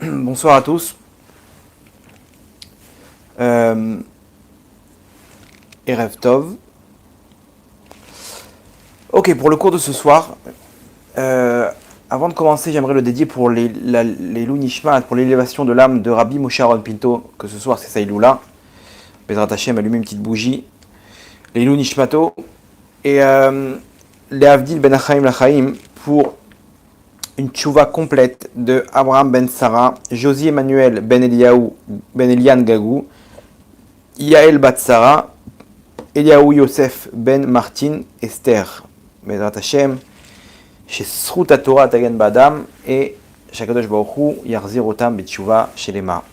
Bonsoir à tous. Erev Tov. Ok, pour le cours de ce soir, avant de commencer, j'aimerais le dédier pour les Lou Nishmat, pour l'élévation de l'âme de Rabbi Moshe Aaron Pinto, que ce soir c'est Saïloula. Bezrat Hashem, allumer une petite bougie. Les Lou Nishmato. Et les Avdil Ben Achaim Lachaim pour une tchouva complète de Abraham Ben Sarah, Josie Emmanuel Ben Eliaou Ben Elian Gagou, Yael Bat Sarah, Eliaou Yosef Ben Martin, Esther, Bezrat Hashem, chez Srut Torah Tagen Badam et Shakadosh Baruch Hu Yarzir Otam Betchouva chez les Mar.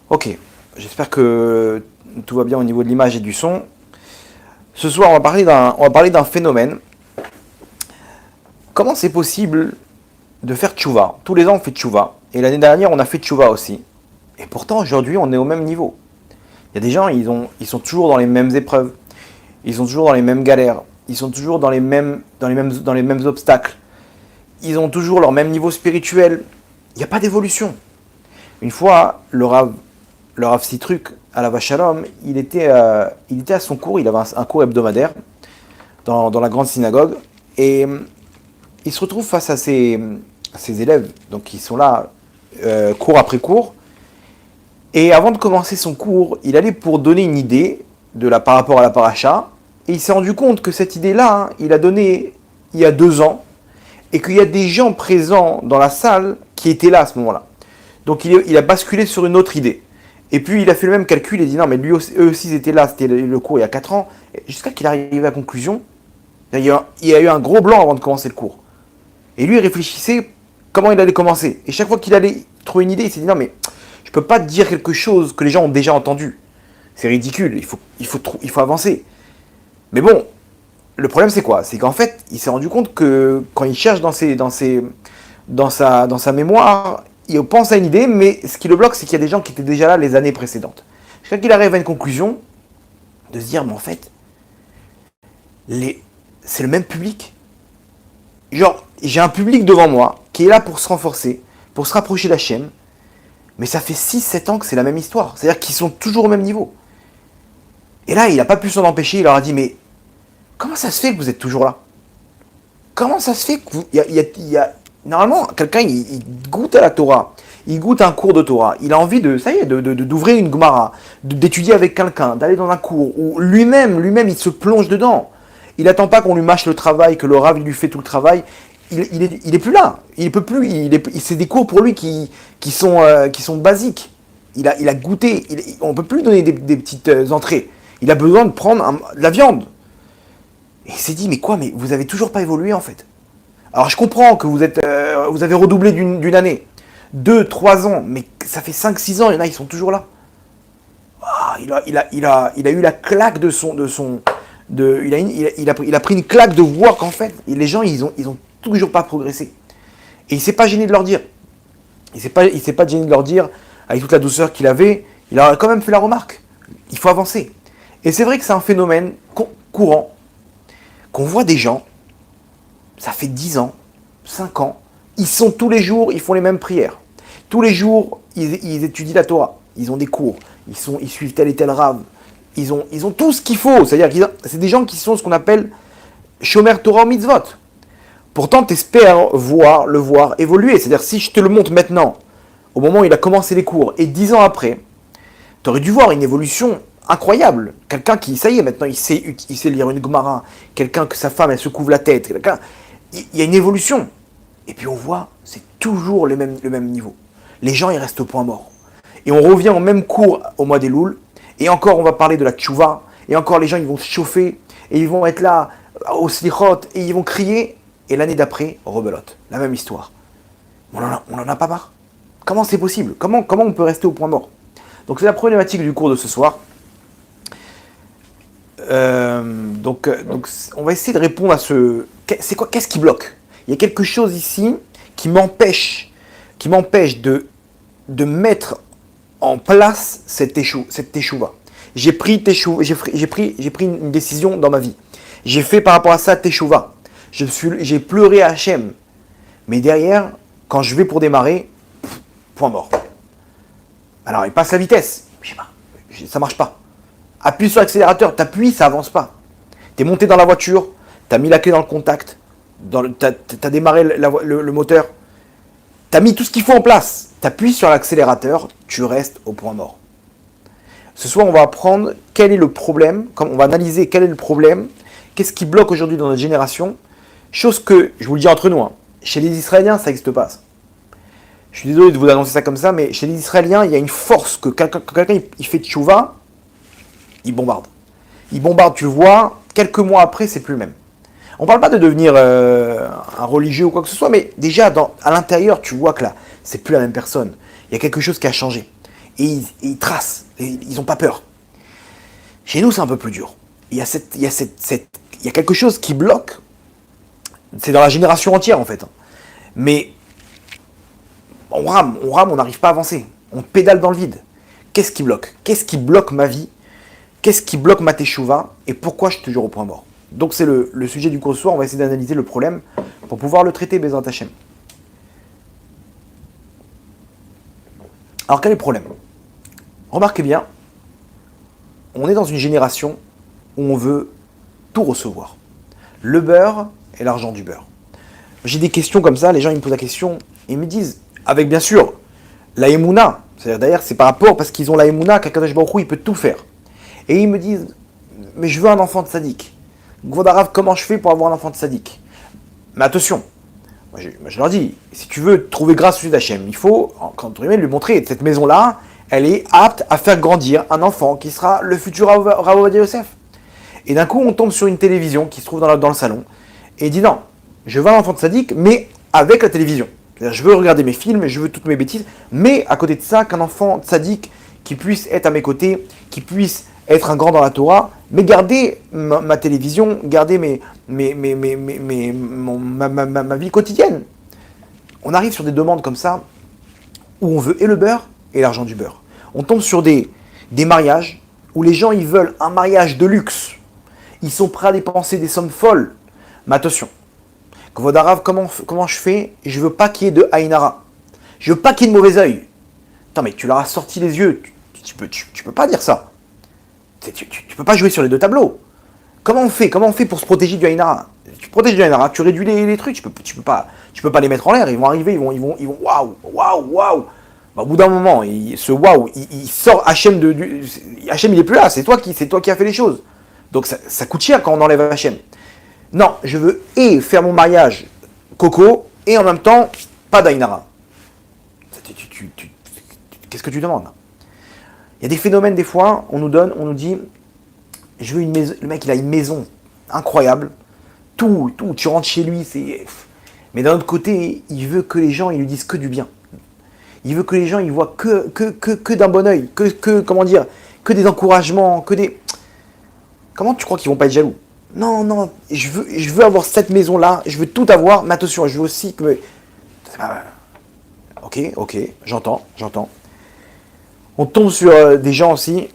Ok, j'espère que tout va bien au niveau de l'image et du son. Ce soir, on va parler d'un phénomène. Comment c'est possible de faire tchouva? Tous les ans, on fait tchouva. Et l'année dernière, on a fait tchouva aussi. Et pourtant, aujourd'hui, on est au même niveau. Il y a des gens, ils sont toujours dans les mêmes épreuves. Ils sont toujours dans les mêmes galères. Ils sont toujours dans les mêmes obstacles. Ils ont toujours leur même niveau spirituel. Il n'y a pas d'évolution. Une fois, le Rav Sitruk, à la Vachalom, il était à son cours. Il avait un cours hebdomadaire dans la grande synagogue. Et il se retrouve face à ses élèves, donc ils sont là, cours après cours. Et avant de commencer son cours, il allait pour donner une idée par rapport à la paracha, et il s'est rendu compte que cette idée-là, il a donné il y a 2 ans, et qu'il y a des gens présents dans la salle qui étaient là à ce moment-là. Donc il a basculé sur une autre idée. Et puis il a fait le même calcul, il a dit non, mais eux aussi ils étaient là, c'était le cours il y a 4 ans, jusqu'à qu'il arrive à la conclusion. Il y a eu un gros blanc avant de commencer le cours. Et lui, il réfléchissait comment il allait commencer. Et chaque fois qu'il allait trouver une idée, il s'est dit non, mais je ne peux pas dire quelque chose que les gens ont déjà entendu. C'est ridicule, il faut avancer. Mais bon, le problème c'est quoi? C'est qu'en fait, il s'est rendu compte que quand il cherche dans sa mémoire, il pense à une idée, mais ce qui le bloque, c'est qu'il y a des gens qui étaient déjà là les années précédentes. Jusqu'à qu'il arrive à une conclusion, de se dire, mais en fait, c'est le même public. Genre, j'ai un public devant moi qui est là pour se renforcer, pour se rapprocher d'Hachem, mais ça fait 6-7 ans que c'est la même histoire. C'est-à-dire qu'ils sont toujours au même niveau. Et là, il n'a pas pu s'en empêcher, il leur a dit, mais comment ça se fait que vous êtes toujours là? Comment ça se fait que vous... Normalement, quelqu'un, il goûte à la Torah, il goûte un cours de Torah, il a envie d'ouvrir une Gemara, d'étudier avec quelqu'un, d'aller dans un cours, où lui-même, il se plonge dedans. Il n'attend pas qu'on lui mâche le travail, que le Rav lui fait tout le travail. Il est plus là. Il peut plus. C'est des cours pour lui qui sont basiques. Il a goûté. On ne peut plus lui donner des petites entrées. Il a besoin de prendre de la viande. Et il s'est dit, mais quoi? Mais vous avez toujours pas évolué en fait. Alors je comprends que vous avez redoublé d'une année, 2-3 ans, mais ça fait 5-6 ans. Il y en a, ils sont toujours là. Ah, il a eu la claque il a pris une claque de voir qu'en fait, les gens, ils ont toujours pas progressé. Et il s'est pas gêné de leur dire. Il s'est pas gêné de leur dire, avec toute la douceur qu'il avait, il a quand même fait la remarque. Il faut avancer. Et c'est vrai que c'est un phénomène courant, qu'on voit des gens, ça fait 10 ans, 5 ans, ils sont tous les jours, ils font les mêmes prières. Tous les jours, ils étudient la Torah. Ils ont des cours. Ils suivent tel et tel rave. Ils ont tout ce qu'il faut. C'est-à-dire que c'est des gens qui sont ce qu'on appelle Shomer Torah Mitzvot. Pourtant, tu espères le voir évoluer. C'est-à-dire, si je te le montre maintenant, au moment où il a commencé les cours, et 10 ans après, tu aurais dû voir une évolution incroyable. Quelqu'un qui, ça y est, maintenant, il sait lire une Gemara. Quelqu'un que sa femme, elle se couvre la tête. Il y a une évolution. Et puis on voit, c'est toujours le même niveau. Les gens, ils restent au point mort. Et on revient au même cours au mois des Louls. Et encore, on va parler de la tchouva. Et encore, les gens, ils vont se chauffer. Et ils vont être là, au slichot. Et ils vont crier. Et l'année d'après, rebelote. La même histoire. On en a pas marre. Comment c'est possible? Comment on peut rester au point mort? Donc, c'est la problématique du cours de ce soir. Donc, on va essayer de répondre à ce... Qu'est-ce qui bloque? Il y a quelque chose ici qui m'empêche de mettre en place cette teshuva. J'ai pris une décision dans ma vie. J'ai fait par rapport à ça teshuva. J'ai pleuré à Hachem. Mais derrière, quand je vais pour démarrer, point mort. Alors il passe la vitesse, je sais pas, ça marche pas. Appuie sur l'accélérateur, t'appuies, ça avance pas. T'es monté dans la voiture, t'as mis la clé dans le contact, t'as démarré le moteur, t'as mis tout ce qu'il faut en place. T'appuies sur l'accélérateur, tu restes au point mort. Ce soir, on va apprendre quel est le problème, on va analyser quel est le problème, qu'est-ce qui bloque aujourd'hui dans notre génération. Chose que, je vous le dis entre nous, hein, chez les Israéliens, ça n'existe pas. Je suis désolé de vous annoncer ça comme ça, mais chez les Israéliens, il y a une force que quelqu'un il fait tchouva, il bombarde. Il bombarde, tu le vois, quelques mois après, c'est plus le même. On ne parle pas de devenir un religieux ou quoi que ce soit, mais déjà, à l'intérieur, tu vois que là, c'est plus la même personne. Il y a quelque chose qui a changé. Et ils tracent, ils n'ont pas peur. Chez nous, c'est un peu plus dur. Il y a quelque chose qui bloque. C'est dans la génération entière, en fait. Mais on rame, on n'arrive pas à avancer. On pédale dans le vide. Qu'est-ce qui bloque? Qu'est-ce qui bloque ma vie? Qu'est-ce qui bloque ma teshuva? Et pourquoi je suis toujours au point mort? Donc c'est le sujet du cours ce soir. On va essayer d'analyser le problème pour pouvoir le traiter, Bezrat Hashem. Alors quel est le problème? Remarquez bien, on est dans une génération où on veut tout recevoir. Le beurre et l'argent du beurre. J'ai des questions comme ça, les gens ils me posent la question, ils me disent, avec bien sûr la Emouna, c'est-à-dire d'ailleurs c'est par rapport, parce qu'ils ont la Emouna, qu'Akadosh Baruch Hu, il peut tout faire. Et ils me disent, mais je veux un enfant de sadique. Gvodarav, comment je fais pour avoir un enfant de sadique? Mais attention, moi je leur dis, si tu veux trouver grâce au d'Hachem, il faut, quand on lui montrer, cette maison-là, elle est apte à faire grandir un enfant qui sera le futur Rav Ovadia Yosef. Et d'un coup, on tombe sur une télévision qui se trouve dans le salon, et il dit non, je veux un enfant de sadique, mais avec la télévision. C'est-à-dire, je veux regarder mes films, je veux toutes mes bêtises, mais à côté de ça, qu'un enfant de sadique qui puisse être à mes côtés, qui puisse être un grand dans la Torah, mais garder ma télévision, garder ma vie quotidienne. On arrive sur des demandes comme ça, où on veut et le beurre et l'argent du beurre. On tombe sur des mariages où les gens ils veulent un mariage de luxe. Ils sont prêts à dépenser des sommes folles. Mais attention, Kvodarav, comment je fais? Je veux pas qu'il y ait de Haïnara. Je veux pas qu'il y ait de mauvais œil. Attends, mais tu leur as sorti les yeux. Tu peux pas dire ça. Tu peux pas jouer sur les deux tableaux. Comment on fait pour se protéger du Haïnara? Tu protèges du Haïnara, tu réduis les trucs. Tu peux pas les mettre en l'air. Ils vont arriver, ils vont waouh. Bah, au bout d'un moment, ce waouh, il sort Hachem Hachem, il est plus là. C'est toi qui as fait les choses. Donc ça coûte cher quand on enlève Hachem. Non, je veux faire mon mariage coco et en même temps pas d'Aïnara. Qu'est-ce que tu demandes? Il y a des phénomènes des fois, on nous dit, je veux une maison. Le mec il a une maison incroyable, tout, tu rentres chez lui, mais d'un autre côté, il veut que les gens ils lui disent que du bien. Il veut que les gens ils voient que d'un bon œil, que des encouragements, Comment tu crois qu'ils vont pas être jaloux? Non, je veux avoir cette maison-là, je veux tout avoir, mais attention, je veux aussi que... Ok, j'entends. On tombe sur des gens aussi,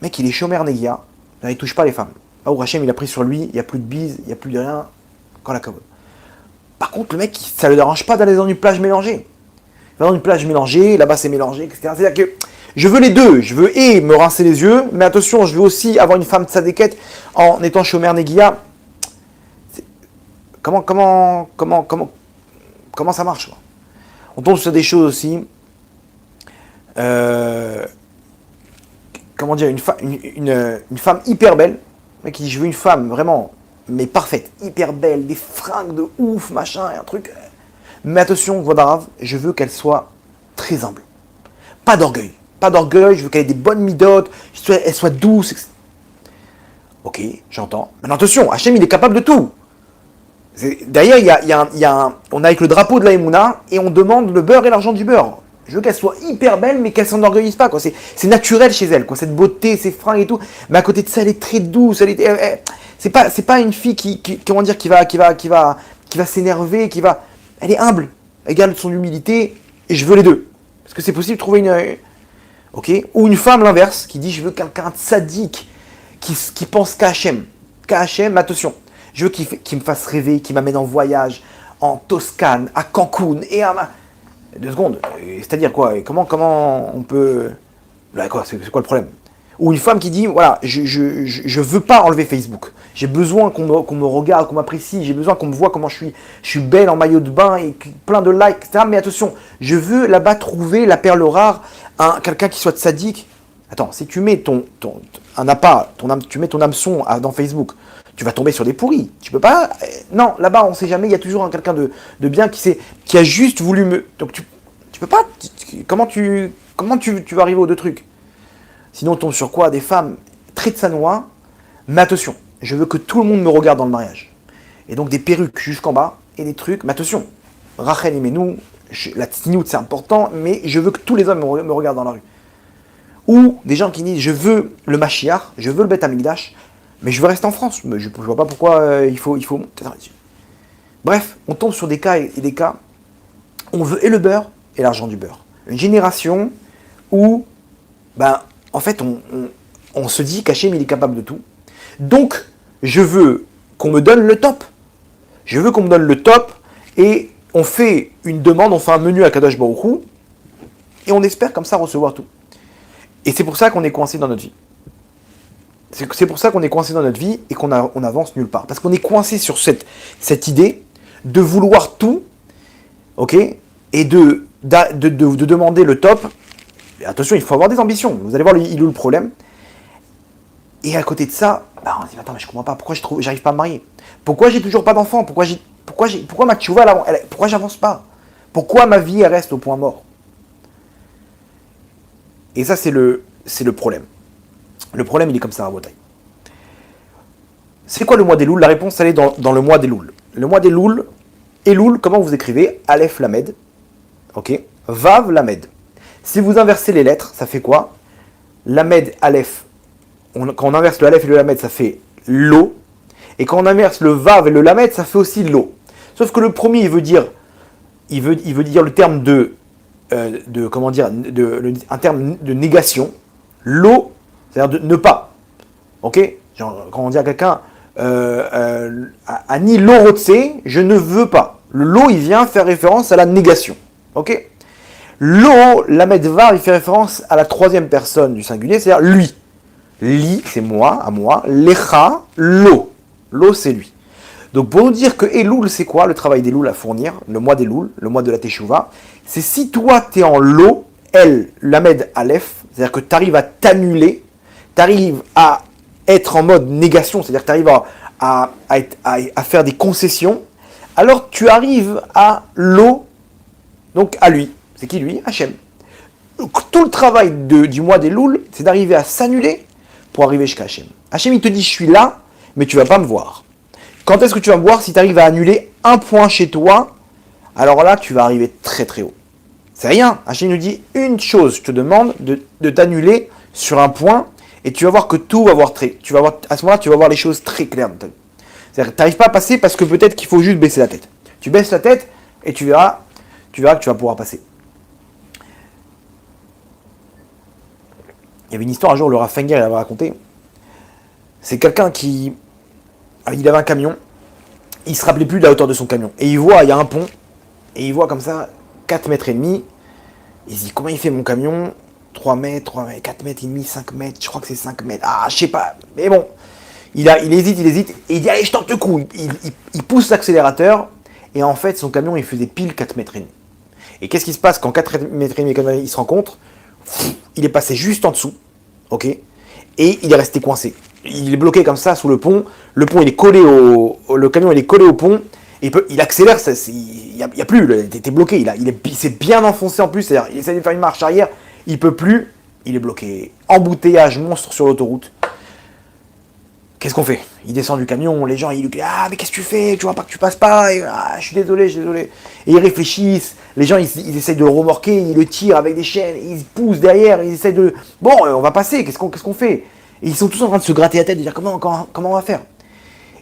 mec, il est chômeur Negia, il touche pas les femmes. Ah, Hachem, il a pris sur lui, il n'y a plus de bise, il n'y a plus de rien, quand la commode. Par contre, le mec, ça ne le dérange pas d'aller dans une plage mélangée. Il va dans une plage mélangée, là-bas c'est mélangé, etc. C'est-à-dire que je veux les deux, je veux me rincer les yeux, mais attention, je veux aussi avoir une femme tzadékette en étant chômeur Negia. Comment ça marche, quoi? On tombe sur des choses aussi. Une femme hyper belle, mais qui dit je veux une femme vraiment, mais parfaite, hyper belle, des fringues de ouf, machin, et un truc. Mais attention, Vodarav, je veux qu'elle soit très humble. Pas d'orgueil, je veux qu'elle ait des bonnes midotes, elle soit douce, etc. Ok, j'entends. Maintenant attention, Hachem il est capable de tout. D'ailleurs, on a avec le drapeau de la Emouna et on demande le beurre et l'argent du beurre. Je veux qu'elle soit hyper belle, mais qu'elle s'enorgueillisse pas, quoi. C'est naturel chez elle, quoi. Cette beauté, ces fringues et tout. Mais à côté de ça, elle est très douce. C'est pas une fille qui va s'énerver, elle est humble. Elle garde son humilité. Et je veux les deux. Est-ce que c'est possible de trouver ok. Ou une femme l'inverse qui dit je veux quelqu'un de sadique qui pense qu'à Hachem. Qu'à Hachem, mais attention. Je veux qu'il me fasse rêver, qu'il m'amène en voyage, en Toscane, à Cancun et à 2 secondes. C'est-à-dire quoi? Et comment on peut... Là, quoi, c'est quoi le problème? Ou une femme qui dit, voilà, je veux pas enlever Facebook. J'ai besoin qu'on me regarde, qu'on m'apprécie. J'ai besoin qu'on me voit comment je suis belle en maillot de bain et plein de likes, etc. Mais attention, je veux là-bas trouver la perle rare, quelqu'un qui soit sadique. Attends, si tu mets un appât, tu mets ton hameçon dans Facebook, tu vas tomber sur des pourris. Tu peux pas. Non, là-bas, on sait jamais. Il y a toujours quelqu'un de bien qui a juste voulu me. Donc tu peux pas. Comment tu vas arriver aux 2 trucs? Sinon, on tombe sur quoi? Des femmes très de sa noix. Mais attention, je veux que tout le monde me regarde dans le mariage. Et donc des perruques jusqu'en bas et des trucs. Mais attention, Rachel et Menou, la tzniut c'est important, mais je veux que tous les hommes me regardent dans la rue. Ou des gens qui disent je veux le Mashiach, je veux le Beth Amikdash, mais je veux rester en France. Mais je ne vois pas pourquoi il faut. Bref, on tombe sur des cas et des cas. On veut et le beurre et l'argent du beurre. Une génération où, en fait, on se dit qu'Hachem il est capable de tout. Donc, je veux qu'on me donne le top. Je veux qu'on me donne le top et on fait une demande, on fait un menu à Kadosh Baruch Hu et on espère comme ça recevoir tout. Et c'est pour ça qu'on est coincé dans notre vie. C'est pour ça qu'on est coincé dans notre vie et qu'on avance nulle part. Parce qu'on est coincé sur cette idée de vouloir tout, ok, et de demander le top. Et attention, il faut avoir des ambitions. Vous allez voir, il est où le problème. Et à côté de ça, on se dit, attends, mais je comprends pas, pourquoi j'arrive pas à me marier? Pourquoi j'ai toujours pas d'enfant? Pourquoi ma tchouva, pourquoi j'avance pas? Pourquoi ma vie, elle reste au point mort? Et ça, c'est le problème. Le problème, il est comme ça, Rabotai. C'est quoi le mois des Louls? La réponse, elle est dans le mois des Louls. Le mois des Louls, Elul, comment vous écrivez? Aleph Lamed, ok? Vav Lamed. Si vous inversez les lettres, ça fait quoi? Lamed, Aleph. Quand on inverse le Aleph et le Lamed, ça fait Lo. Et quand on inverse le Vav et le Lamed, ça fait aussi Lo. Sauf que le premier, il veut dire le terme un terme de négation. Lo, c'est-à-dire de ne pas. Ok? Genre, quand on dit à quelqu'un, Ani lo rotse, je ne veux pas. Le lo, il vient faire référence à la négation. Ok? Lo, la medvar, il fait référence à la 3e personne du singulier, c'est-à-dire lui. Li, c'est moi, à moi. Lecha, lo. Lo, c'est lui. Donc pour nous dire que Elul, c'est quoi le travail d'Elul à fournir? Le mois d'Elul, le mois de la Teshuvah. C'est si toi, tu es en lo, El, Lamed, Aleph, c'est-à-dire que tu arrives à t'annuler, tu arrives à être en mode négation, c'est-à-dire que tu arrives à faire des concessions, alors tu arrives à lo, donc à lui. C'est qui lui? Hachem. Tout le travail du mois d'Elul, c'est d'arriver à s'annuler pour arriver jusqu'à Hachem. Hachem, il te dit, je suis là, mais tu ne vas pas me voir. Quand est-ce que tu vas me voir? Si tu arrives à annuler un point chez toi, alors là, tu vas arriver très très haut. C'est rien. Hachem nous dit une chose, je te demande de t'annuler sur un point, et tu vas voir que tout va voir à ce moment-là, tu vas voir les choses très claires. C'est-à-dire que tu n'arrives pas à passer parce que peut-être qu'il faut juste baisser la tête. Tu baisses la tête et tu verras que tu vas pouvoir passer. Il y avait une histoire un jour, le Rav Fenger l'avait raconté. C'est quelqu'un il avait un camion, il se rappelait plus de la hauteur de son camion. Et il y a un pont, et il voit comme ça, 4 mètres et demi. Il se dit, comment il fait mon camion? 3 mètres, 4 mètres et demi, 5 mètres, je crois que c'est 5 mètres. Ah, je sais pas. Mais bon, il hésite, et il dit, allez, je tente le coup. Il pousse l'accélérateur, et en fait, son camion, il faisait pile 4 mètres et demi. Et qu'est-ce qui se passe quand 4 mètres et demi, il se rencontre? Il est passé juste en dessous, ok? Et il est resté coincé. Il est bloqué comme ça sous le pont. Le pont, il est collé le camion, il est collé au pont. Il accélère, il n'y a plus, il était bloqué. Il s'est bien enfoncé en plus. C'est-à-dire, il essaie de faire une marche arrière, il peut plus. Il est bloqué. Embouteillage monstre sur l'autoroute. Qu'est-ce qu'on fait? Il descend du camion, les gens, ils lui disent, ah, mais qu'est-ce que tu fais? Tu vois pas que tu passes pas? Et, ah, je suis désolé. Et ils réfléchissent. Les gens, ils essayent de le remorquer, ils le tirent avec des chaînes, ils poussent derrière, ils essayent de. Bon, on va passer, qu'est-ce qu'on fait? Et ils sont tous en train de se gratter la tête, de dire comment on va faire?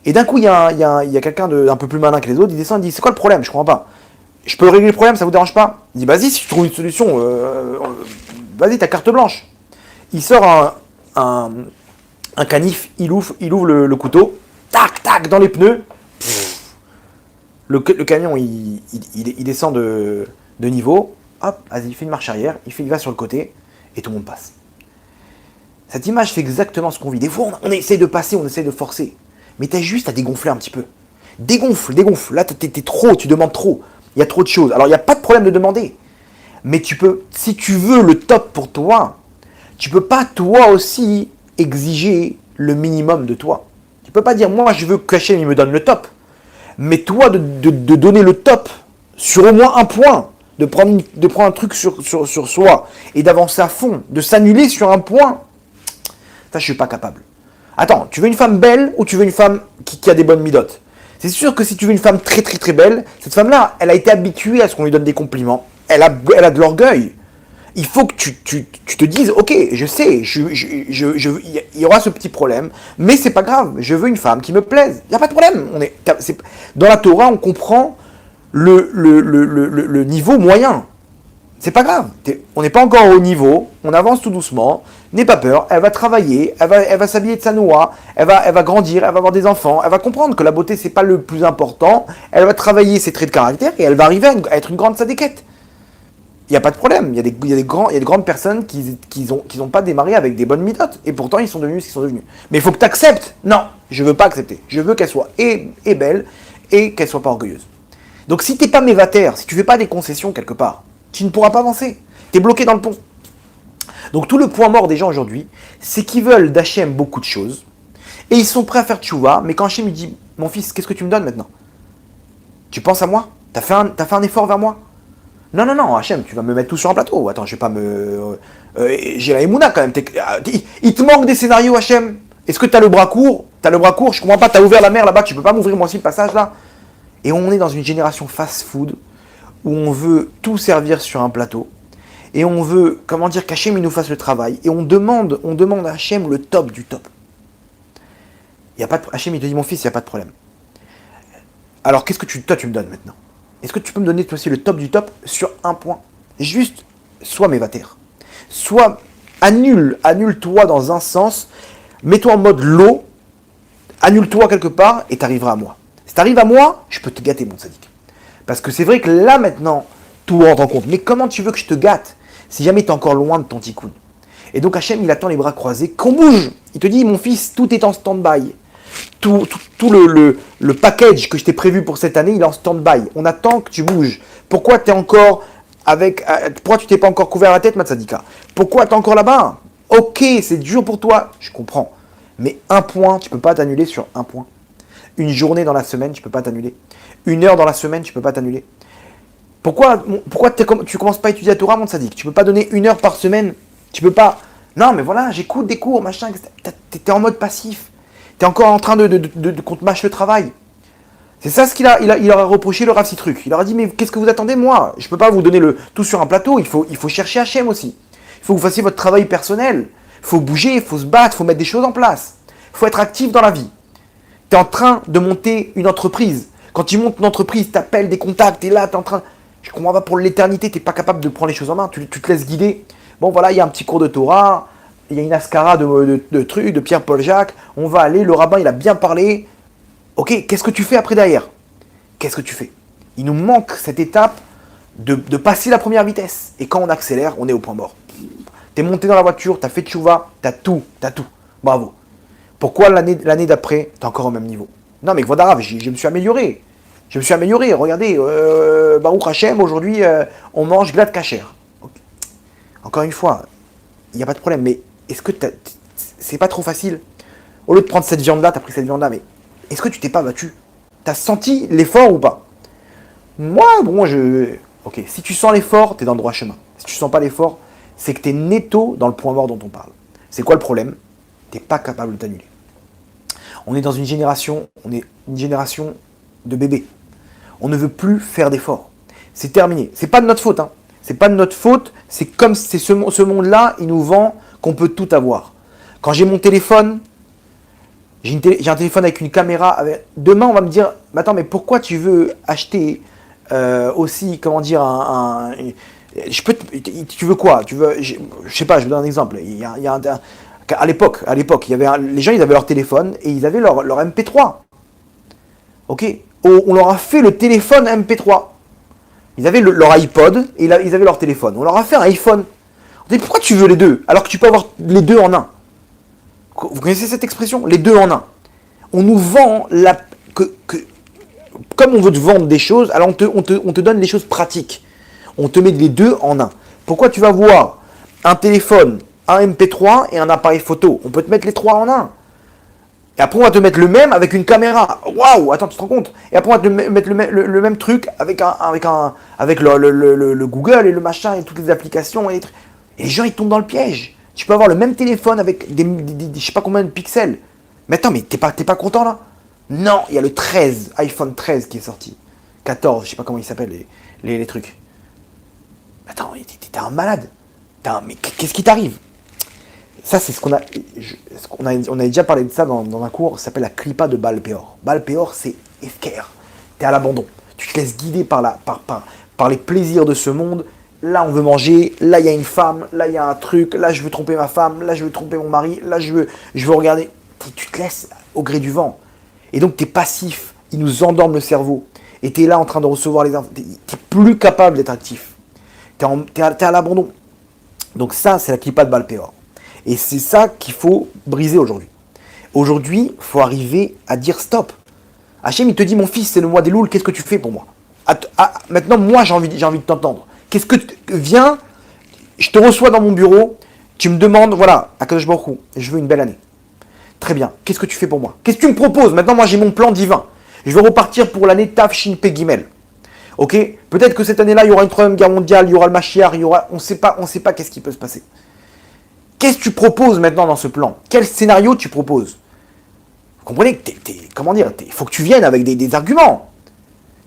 Et d'un coup, il y a quelqu'un d'un peu plus malin que les autres, il descend, il dit, c'est quoi le problème? Je comprends pas. Je peux régler le problème, ça vous dérange pas? Il dit, vas-y, si tu trouves une solution, vas-y, t'as carte blanche. Il sort un canif, il ouvre le couteau, tac, tac, dans les pneus. Le camion, il descend de niveau, hop, vas-y, il fait une marche arrière, il va sur le côté, et tout le monde passe. Cette image fait exactement ce qu'on vit. Des fois, on essaie de passer, on essaie de forcer. Mais t'as juste à dégonfler un petit peu. Dégonfle, dégonfle. Là, t'es trop, tu demandes trop. Il y a trop de choses. Alors, il n'y a pas de problème de demander. Mais tu peux, si tu veux le top pour toi, tu peux pas toi aussi exiger le minimum de toi. Tu peux pas dire, moi, je veux qu'Hachem me donne le top. Mais toi, de donner le top sur au moins un point, de prendre un truc sur soi et d'avancer à fond, de s'annuler sur un point, ça, je suis pas capable. Attends, tu veux une femme belle ou tu veux une femme qui a des bonnes midotes? C'est sûr que si tu veux une femme très très très belle, cette femme-là, elle a été habituée à ce qu'on lui donne des compliments. Elle a de l'orgueil. Il faut que tu te dises, ok, je sais, il y aura ce petit problème, mais c'est pas grave, je veux une femme qui me plaise. Il n'y a pas de problème. Dans la Torah, on comprend le niveau moyen. C'est pas grave. On n'est pas encore au niveau, on avance tout doucement. N'aie pas peur, elle va travailler, elle va s'habiller de sa noix, elle va grandir, elle va avoir des enfants, elle va comprendre que la beauté c'est pas le plus important, elle va travailler ses traits de caractère et elle va arriver à être une grande sadéquette. Il n'y a pas de problème, il y a de grandes personnes qui n'ont pas démarré avec des bonnes midotes et pourtant ils sont devenus ce qu'ils sont devenus. Mais il faut que tu acceptes. Non, je veux pas accepter. Je veux qu'elle soit et belle et qu'elle soit pas orgueilleuse. Donc si t'es pas mévataire, si tu fais pas des concessions quelque part, tu ne pourras pas avancer. Tu es bloqué dans le pont. Donc tout le point mort des gens aujourd'hui, c'est qu'ils veulent d'Hachem beaucoup de choses, et ils sont prêts à faire tchouva, mais quand Hachem lui dit, mon fils, qu'est-ce que tu me donnes maintenant? Tu penses à moi? T'as fait un effort vers moi? Non, non, non, Hachem, tu vas me mettre tout sur un plateau. Attends, je vais pas me... j'ai la Emouna quand même. Il te manque des scénarios, Hachem. Est-ce que t'as le bras court? T'as le bras court, je comprends pas, t'as ouvert la mer là-bas, tu peux pas m'ouvrir moi aussi le passage là? Et on est dans une génération fast-food, où on veut tout servir sur un plateau, et on veut, comment dire, qu'Hachem il nous fasse le travail, et on demande à Hachem le top du top. Hachem il te dit, mon fils, il n'y a pas de problème. Alors qu'est-ce que toi tu me donnes maintenant? Est-ce que tu peux me donner toi aussi le top du top sur un point? Juste, sois mévataire. Soit annule-toi dans un sens, mets-toi en mode low, annule-toi quelque part, et t'arriveras à moi. Si t'arrives à moi, je peux te gâter, mon sadique. Parce que c'est vrai que là, maintenant, tout rentre en compte. Mais comment tu veux que je te gâte si jamais tu es encore loin de ton tikkun? Et donc Hachem, il attend les bras croisés, qu'on bouge. Il te dit, mon fils, tout est en stand-by. Tout le package que je t'ai prévu pour cette année, il est en stand-by. On attend que tu bouges. Pourquoi pourquoi tu t'es pas encore couvert la tête, Matsadika? Pourquoi tu es encore là-bas? Ok, c'est dur pour toi, je comprends. Mais un point, tu peux pas t'annuler sur un point. Une journée dans la semaine, tu peux pas t'annuler. Une heure dans la semaine, tu peux pas t'annuler. Pourquoi tu commences pas à étudier la Torah, mon sadique? Tu peux pas donner une heure par semaine? Tu peux pas... Non, mais voilà, j'écoute des cours, machin, t'es en mode passif. T'es encore en train qu'on te mâche le travail. C'est ça ce qu'il a, il leur a reproché le Rav Citruc. Il leur a dit, mais qu'est-ce que vous attendez, moi? Je peux pas vous donner tout sur un plateau, il faut chercher Hachem aussi. Il faut que vous fassiez votre travail personnel. Il faut bouger, il faut se battre, il faut mettre des choses en place. Il faut être actif dans la vie. Tu es en train de monter une entreprise. Quand tu montes une entreprise, tu appelles des contacts, tu es là, tu es en train... Je comprends pas, pour l'éternité, tu n'es pas capable de prendre les choses en main, tu te laisses guider. Bon voilà, il y a un petit cours de Torah, il y a une ascara de trucs, de Pierre-Paul Jacques, on va aller, le rabbin il a bien parlé. Ok, qu'est-ce que tu fais après derrière? Qu'est-ce que tu fais? Il nous manque cette étape de passer la première vitesse. Et quand on accélère, on est au point mort. Tu es monté dans la voiture, tu as fait tchouva, tu as tout. Bravo. Pourquoi l'année d'après, tu es encore au même niveau? Non mais voilà, je me suis amélioré. Regardez, Baruch Hashem, aujourd'hui, on mange glad kasher. Okay. Encore une fois, il n'y a pas de problème, mais est-ce que c'est pas trop facile? Au lieu de prendre cette viande-là, tu as pris cette viande-là, mais est-ce que tu t'es pas battu? Tu as senti l'effort ou pas? Moi, ok, si tu sens l'effort, tu es dans le droit chemin. Si tu sens pas l'effort, c'est que tu es netto dans le point mort dont on parle. C'est quoi le problème? Tu n'es pas capable de t'annuler. On est une génération de bébés. On ne veut plus faire d'efforts. C'est terminé. C'est pas de notre faute. Hein. C'est pas de notre faute. C'est comme ce monde-là, il nous vend qu'on peut tout avoir. Quand j'ai mon téléphone, j'ai un téléphone avec une caméra. Demain, on va me dire, attends, mais pourquoi tu veux acheter aussi, comment dire, tu veux quoi? Je sais pas. Je vous donne un exemple. À l'époque, les gens, ils avaient leur téléphone et ils avaient leur MP3. Ok. On leur a fait le téléphone MP3. Ils avaient leur iPod et ils avaient leur téléphone. On leur a fait un iPhone. On dit pourquoi tu veux les deux alors que tu peux avoir les deux en un? Vous connaissez cette expression? Les deux en un. On nous vend comme on veut te vendre des choses, alors on te donne les choses pratiques. On te met les deux en un. Pourquoi tu vas voir un téléphone, un MP3 et un appareil photo? On peut te mettre les trois en un. Et après, on va te mettre le même avec une caméra. Waouh, attends, tu te rends compte? Et après, on va te mettre le même truc avec le Google et le machin et toutes les applications. Et les gens, ils tombent dans le piège. Tu peux avoir le même téléphone avec je sais pas combien de pixels. Mais attends, mais t'es pas content là? Non, il y a le 13, iPhone 13 qui est sorti. 14, je sais pas comment il s'appelle les trucs. Attends, t'es un malade. Mais qu'est-ce qui t'arrive? Ça, c'est ce qu'on a. On a déjà parlé de ça dans un cours, ça s'appelle la clipa de Balpéor. Balpéor, c'est Efker. T'es à l'abandon. Tu te laisses guider par les plaisirs de ce monde. Là, on veut manger. Là, il y a une femme. Là, il y a un truc. Là, je veux tromper ma femme. Là, je veux tromper mon mari. Là, je veux regarder. Tu te laisses au gré du vent. Et donc, t'es passif. Ils nous endorment le cerveau. Et t'es là en train de recevoir les infos. T'es plus capable d'être actif. T'es à l'abandon. Donc ça, c'est la clipa de Balpéor. Et c'est ça qu'il faut briser aujourd'hui. Aujourd'hui, il faut arriver à dire stop. Hachem, il te dit, mon fils, c'est le mois des louls, qu'est-ce que tu fais pour moi? Maintenant, moi, j'ai envie de t'entendre. Viens, je te reçois dans mon bureau, tu me demandes, voilà, Akadosh Baruch Hu, je veux une belle année. Très bien, qu'est-ce que tu fais pour moi? Qu'est-ce que tu me proposes? Maintenant, moi, j'ai mon plan divin. Je veux repartir pour l'année Tav Shin Pe Gimel. Ok? Peut-être que cette année-là, il y aura une troisième guerre mondiale, il y aura le Mashiach, on ne sait pas qu'est-ce qui peut se passer. Qu'est-ce que tu proposes maintenant dans ce plan? Quel scénario tu proposes? Vous comprenez que il faut que tu viennes avec des arguments.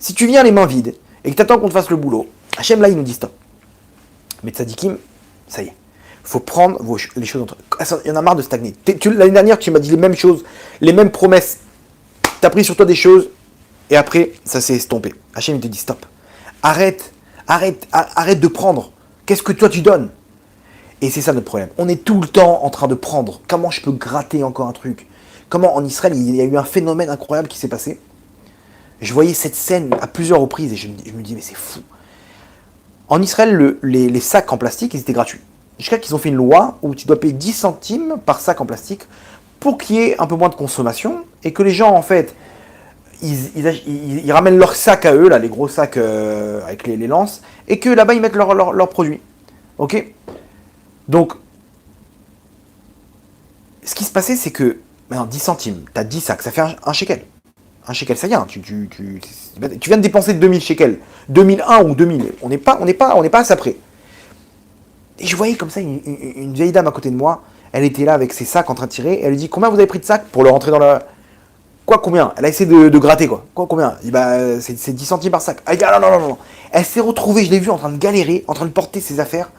Si tu viens les mains vides et que tu attends qu'on te fasse le boulot, Hachem là il nous dit stop. Mais Tzadikim, ça y est. Il faut prendre les choses entre eux. Il y en a marre de stagner. L'année dernière, tu m'as dit les mêmes choses, les mêmes promesses. Tu as pris sur toi des choses et après, ça s'est estompé. Hachem il te dit stop. Arrête de prendre. Qu'est-ce que toi tu donnes? Et c'est ça notre problème. On est tout le temps en train de prendre. Comment je peux gratter encore un truc? Comment en Israël, il y a eu un phénomène incroyable qui s'est passé. Je voyais cette scène à plusieurs reprises et je me dis, mais c'est fou. En Israël, les sacs en plastique, ils étaient gratuits. Jusqu'à qu'ils ont fait une loi où tu dois payer 10 centimes par sac en plastique pour qu'il y ait un peu moins de consommation et que les gens, en fait, ils ramènent leurs sacs à eux, là, les gros sacs avec les lances, et que là-bas, ils mettent leurs produits. Ok? Donc, ce qui se passait, c'est que, maintenant, 10 centimes, tu as 10 sacs, ça fait un shekel. Un shekel, ça y est, tu viens de dépenser 2000 shekels. 2001 ou 2000, on n'est pas à ça près. Et je voyais comme ça une vieille dame à côté de moi, elle était là avec ses sacs en train de tirer, et elle lui dit, combien vous avez pris de sacs pour le rentrer dans la... Quoi, combien? Elle a essayé de gratter, quoi. Quoi, combien? Il dit, bah, c'est 10 centimes par sac. Elle dit, ah non. Elle s'est retrouvée, je l'ai vue en train de galérer, en train de porter ses affaires.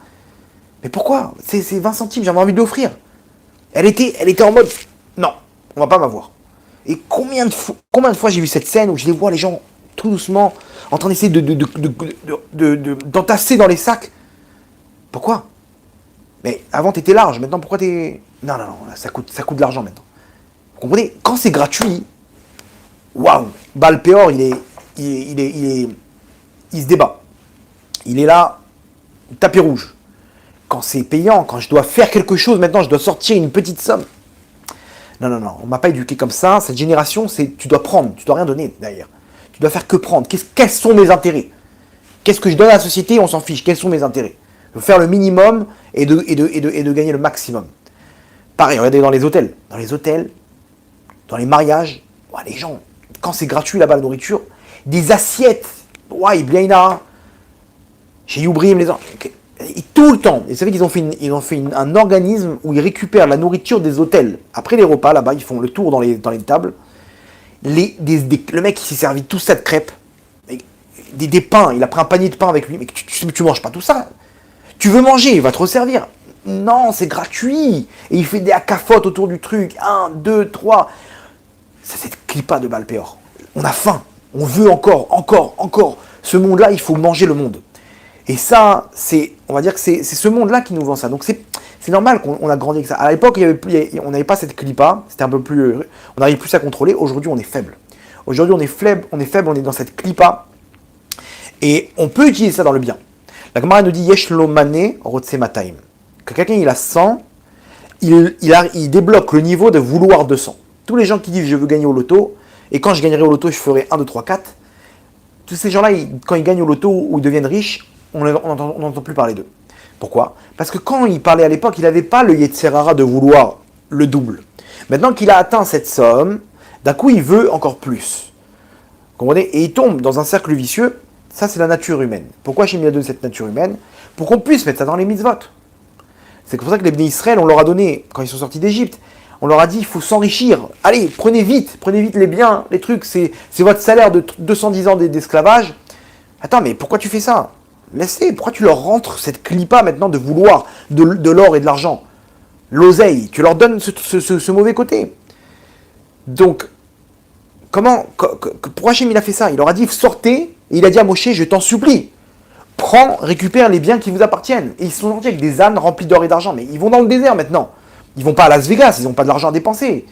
Mais pourquoi? C'est 20 centimes, j'avais envie de l'offrir. Elle était en mode, non, on va pas m'avoir. Et combien de fois j'ai vu cette scène où je les vois, les gens, tout doucement, en train d'essayer d'entasser dans les sacs. Pourquoi? Mais avant, t'étais large, maintenant, pourquoi t'es... Non, ça coûte de l'argent maintenant. Vous comprenez? Quand c'est gratuit, waouh, Balpéor, il se débat. Il est là, tapis rouge. Quand c'est payant, quand je dois faire quelque chose, maintenant je dois sortir une petite somme. Non, on m'a pas éduqué comme ça. Cette génération, tu dois prendre, tu dois rien donner d'ailleurs. Tu dois faire que prendre. Quels sont mes intérêts? Qu'est-ce que je donne à la société? On s'en fiche. Quels sont mes intérêts? Je veux faire le minimum et de gagner le maximum. Pareil, regardez dans les hôtels. Dans les mariages, ouais, les gens, quand c'est gratuit là-bas la nourriture, des assiettes, ouais, Iblaina, chez Youbrim, les gens. Et tout le temps, et vous savez qu'ils ont fait un organisme où ils récupèrent la nourriture des hôtels. Après les repas, là-bas, ils font le tour dans les tables. Le mec, il s'est servi tout ça de crêpes, des pains, il a pris un panier de pain avec lui. Mais tu manges pas tout ça. Tu veux manger, il va te resservir. Non, c'est gratuit. Et il fait des acafotes autour du truc. 1, 2, 3. Ça, c'est clipa de Balpéor. On a faim. On veut encore. Ce monde-là, il faut manger le monde. Et ça, on va dire que c'est ce monde-là qui nous vend ça. Donc c'est normal qu'on a grandi avec ça. À l'époque, on n'avait pas cette clipa, c'était un peu plus, on n'arrive plus à contrôler. Aujourd'hui, on est faible. On est dans cette clipa. Et on peut utiliser ça dans le bien. La Gemara nous dit Yesh lo mane rotse mataim. Que quelqu'un il a 100, il débloque le niveau de vouloir 200. Tous les gens qui disent je veux gagner au loto, et quand je gagnerai au loto, je ferai 1, 2, 3, 4. Tous ces gens-là, quand ils gagnent au loto ou ils deviennent riches, on n'entend plus parler d'eux. Pourquoi? Parce que quand il parlait à l'époque, il n'avait pas le Yetzerara de vouloir le double. Maintenant qu'il a atteint cette somme, d'un coup, il veut encore plus. Vous comprenez? Et il tombe dans un cercle vicieux. Ça, c'est la nature humaine. Pourquoi Hachem a donné cette nature humaine? Pour qu'on puisse mettre ça dans les mitzvot. C'est pour ça que les Bnei Israël, on leur a donné, quand ils sont sortis d'Égypte, on leur a dit, il faut s'enrichir. Allez, prenez vite les biens, les trucs, c'est votre salaire de 210 ans d'esclavage. Attends, mais pourquoi tu fais ça? Laisse-les, pourquoi tu leur rentres cette clipa maintenant de vouloir de l'or et de l'argent? L'oseille, tu leur donnes ce mauvais côté. Donc, pourquoi Hachem il a fait ça? Il leur a dit, sortez, et il a dit à Moshe, je t'en supplie, prends, récupère les biens qui vous appartiennent. Et ils sont sortis avec des ânes remplis d'or et d'argent, mais ils vont dans le désert maintenant. Ils vont pas à Las Vegas, ils n'ont pas de l'argent à dépenser.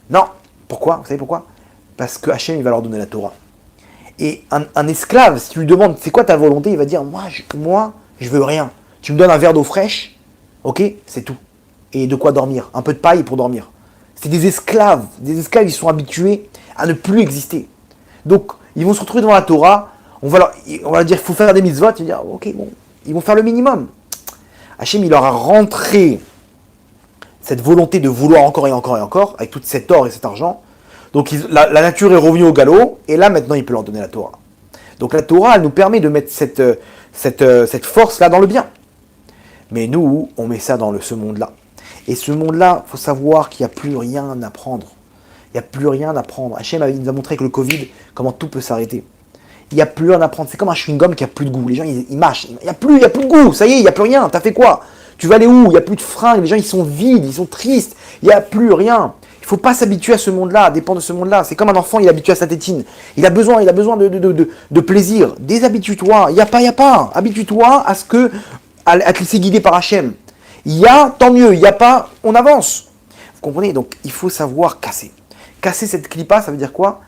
Non. Pourquoi? Vous savez pourquoi? Parce que Hachem, il va leur donner la Torah. Et un esclave, si tu lui demandes, c'est quoi ta volonté? Il va dire, moi, je veux rien. Tu me donnes un verre d'eau fraîche, ok, c'est tout. Et de quoi dormir? Un peu de paille pour dormir. C'est des esclaves. Des esclaves, ils sont habitués à ne plus exister. Donc, ils vont se retrouver devant la Torah, on va leur dire, il faut faire des mitzvot, ils vont dire, ok, bon, ils vont faire le minimum. Hachem, il leur a rentré cette volonté de vouloir encore et encore et encore, avec tout cet or et cet argent. Donc la nature est revenue au galop, et là maintenant il peut leur donner la Torah. Donc la Torah, elle nous permet de mettre cette force-là dans le bien. Mais nous, on met ça dans ce monde-là. Et ce monde-là, il faut savoir qu'il n'y a plus rien à prendre. Il n'y a plus rien à prendre. Hachem nous a montré avec le Covid comment tout peut s'arrêter. Il n'y a plus rien à prendre. C'est comme un chewing-gum qui n'a plus de goût. Les gens, ils mâchent. Il n'y a plus de goût. Ça y est, il n'y a plus rien. T'as fait quoi? Tu vas aller où? Il n'y a plus de fringues. Les gens, ils sont vides. Ils sont tristes. Il n'y a plus rien. Il ne faut pas s'habituer à ce monde-là, à dépendre de ce monde-là. C'est comme un enfant, il est habitué à sa tétine. Il a besoin de plaisir. Déshabitue-toi. Il n'y a pas. Habitue-toi à te laisser guider par Hachem. Il y a, tant mieux. Il n'y a pas, on avance. Vous comprenez? Donc, il faut savoir casser. Casser cette clipa, ça veut dire quoi?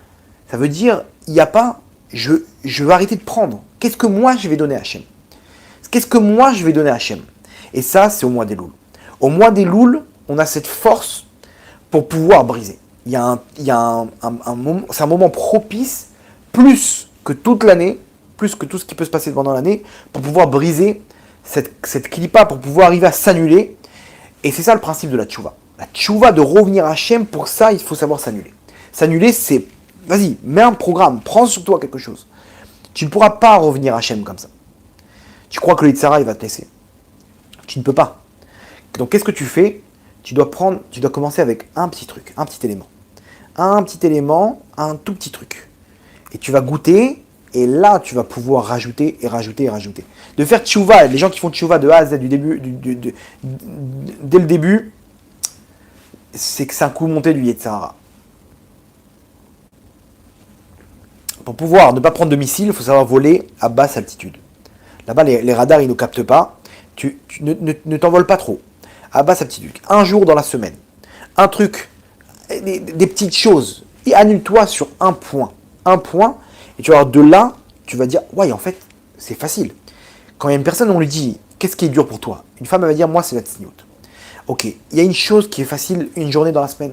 Ça veut dire, il n'y a pas, je vais arrêter de prendre. Qu'est-ce que moi, je vais donner à Hachem? Qu'est-ce que moi, je vais donner à Hachem? Et ça, c'est au mois des Louls. Au mois des Louls, on a cette force pour pouvoir briser. Il y a un moment, c'est un moment propice, plus que toute l'année, plus que tout ce qui peut se passer pendant l'année, pour pouvoir briser cette clipa, pour pouvoir arriver à s'annuler. Et c'est ça le principe de la tchouva. La tchouva, de revenir à Hachem, pour ça, il faut savoir s'annuler. S'annuler, c'est, vas-y, mets un programme, prends sur toi quelque chose. Tu ne pourras pas revenir à Hachem comme ça. Tu crois que le Yitzhara, il va te laisser. Tu ne peux pas. Donc, qu'est-ce que tu fais? Tu dois commencer avec un petit truc, un petit élément. Un petit élément, un tout petit truc. Et tu vas goûter, et là, tu vas pouvoir rajouter et rajouter et rajouter. De faire tchouva, les gens qui font tchouva de A à Z du début, dès le début, c'est que c'est un coup monté du Yetzirah. Pour pouvoir ne pas prendre de missiles, il faut savoir voler à basse altitude. Là-bas, les radars, ils ne captent pas. Tu ne t'envoles pas trop. À basse altitude. Un jour dans la semaine. Un truc, des petites choses. Et annule-toi sur un point. Un point. Et tu vas voir, de là, tu vas dire, ouais, en fait, c'est facile. Quand il y a une personne, on lui dit, qu'est-ce qui est dur pour toi? Une femme, elle va dire, moi, c'est la tsniout. Ok, il y a une chose qui est facile une journée dans la semaine.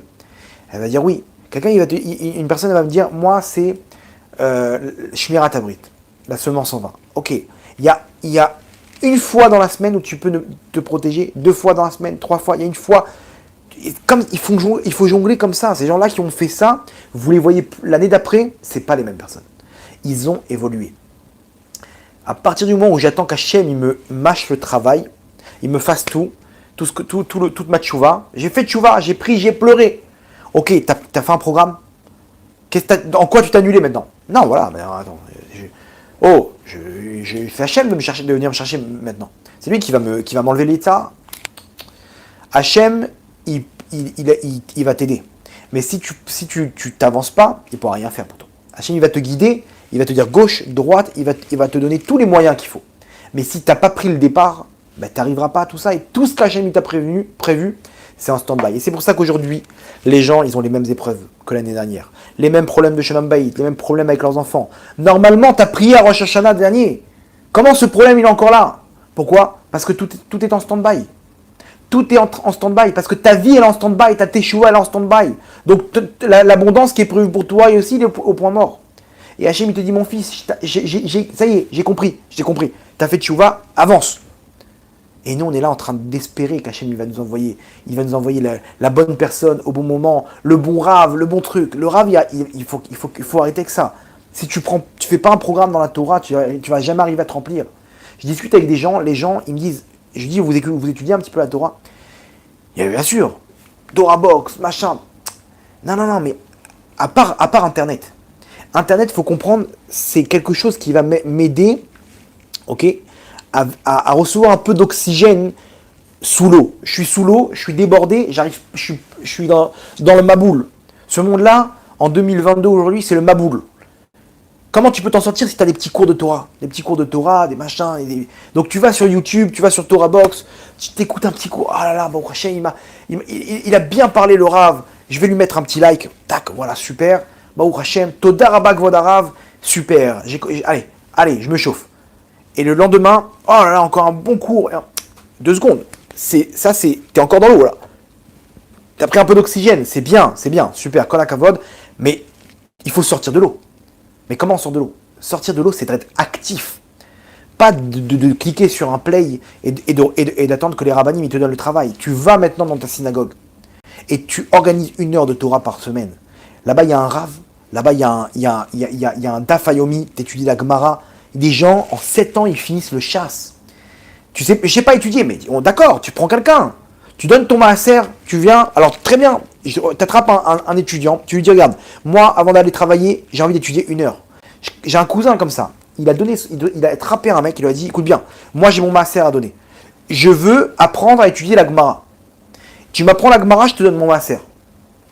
Elle va dire oui. Une personne elle va me dire, moi, c'est Shmirat Abrit, la semence en vin. Ok, il y a une fois dans la semaine où tu peux te protéger, 2 fois dans la semaine, 3 fois, il y a une fois. Comme, il faut jongler comme ça. Ces gens-là qui ont fait ça, vous les voyez l'année d'après, c'est pas les mêmes personnes. Ils ont évolué. À partir du moment où j'attends qu'Hachem il me mâche le travail, il me fasse toute ma tchouva, j'ai fait tchouva, j'ai prié, j'ai pleuré. Ok, t'as fait un programme? En quoi tu t'es annulé maintenant? Non, voilà, mais attends. Je fais Hachem de venir me chercher maintenant. C'est lui qui va m'enlever l'état. Hachem, il va t'aider. Mais si tu t'avances pas, il ne pourra rien faire pour toi. Hachem, il va te guider, il va te dire gauche, droite, il va te donner tous les moyens qu'il faut. Mais si tu n'as pas pris le départ, tu n'arriveras pas à tout ça. Et tout ce qu'Hachem t'a prévu, c'est en stand-by. Et c'est pour ça qu'aujourd'hui, les gens, ils ont les mêmes épreuves que l'année dernière. Les mêmes problèmes de Shalom Bayit, les mêmes problèmes avec leurs enfants. Normalement, tu as prié à Rosh Hashanah dernier. Comment ce problème, il est encore là? Pourquoi? Parce que tout est en stand-by. Tout est en stand-by, parce que ta vie, elle est en stand-by, ta teshuva, elle est en stand-by. Donc, l'abondance qui est prévue pour toi, et aussi, il est au point mort. Et Hachem, il te dit, mon fils, ça y est, j'ai compris. Tu as fait teshuva, avance. Et nous, on est là en train d'espérer qu'Hachem, il va nous envoyer la bonne personne au bon moment, le bon rave, le bon truc. Le rave, il faut arrêter avec ça. Si tu fais pas un programme dans la Torah, tu vas jamais arriver à te remplir. Je discute avec des gens, les gens, ils me disent, je dis, vous étudiez un petit peu la Torah? Il y a bien sûr, Torah Box, machin. Non, mais à part Internet. Internet, il faut comprendre, c'est quelque chose qui va m'aider, ok, à recevoir un peu d'oxygène sous l'eau. Je suis sous l'eau, je suis débordé, je suis dans le Maboul. Ce monde-là, en 2022, aujourd'hui, c'est le Maboul. Comment tu peux t'en sortir si tu as des petits cours de Torah? Des petits cours de Torah, des machins. Donc tu vas sur YouTube, tu vas sur Torah Box, tu t'écoutes un petit cours. Ah là là, bon, Hachem, il a bien parlé le Rav. Je vais lui mettre un petit like. Tac, voilà, super. Baruch Hashem, Toda Rabba Kvod Harav, super. Allez, je me chauffe. Et le lendemain, oh là là, encore un bon cours. 2 secondes. T'es encore dans l'eau là. T'as pris un peu d'oxygène, c'est bien, super, Kol HaKavod. Mais il faut sortir de l'eau. Mais comment on sort de l'eau? Sortir de l'eau, c'est d'être actif. Pas de cliquer sur un play et d'attendre que les rabbinim te donnent le travail. Tu vas maintenant dans ta synagogue et tu organises 1 heure de Torah par semaine. Là-bas, il y a un Rav. Là-bas, il y a un Daf Yomi. Tu étudies la Gemara. Des gens, en 7 ans, ils finissent le chasse. Tu sais, je sais pas étudier, mais d'accord, tu prends quelqu'un. Tu donnes ton maaser, tu viens. Alors, très bien, tu attrapes un étudiant. Tu lui dis, regarde, moi, avant d'aller travailler, j'ai envie d'étudier 1 heure. J'ai un cousin comme ça. Il a attrapé un mec, il lui a dit, écoute bien, moi, j'ai mon maaser à donner. Je veux apprendre à étudier la Gemara. Tu m'apprends la Gemara, je te donne mon maaser.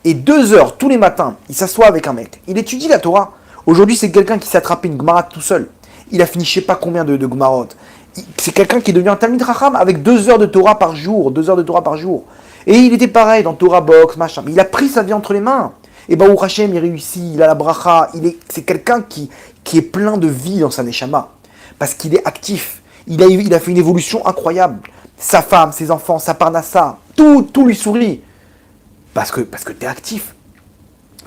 Et 2 heures tous les matins, il s'assoit avec un mec. Il étudie la Torah. Aujourd'hui, c'est quelqu'un qui s'est attrapé une Gemara tout seul. Il a fini je sais pas combien de Gemarot. C'est quelqu'un qui est devenu un Talmid Racham avec 2 heures de Torah par jour. 2 heures de Torah par jour. Et il était pareil dans Torah Box, machin. Mais il a pris sa vie entre les mains. Et Baruch Hashem, il réussit, il a la bracha. C'est quelqu'un qui est plein de vie dans sa neshama. Parce qu'il est actif. Il a fait une évolution incroyable. Sa femme, ses enfants, sa parnassa, tout lui sourit. Parce que tu es actif.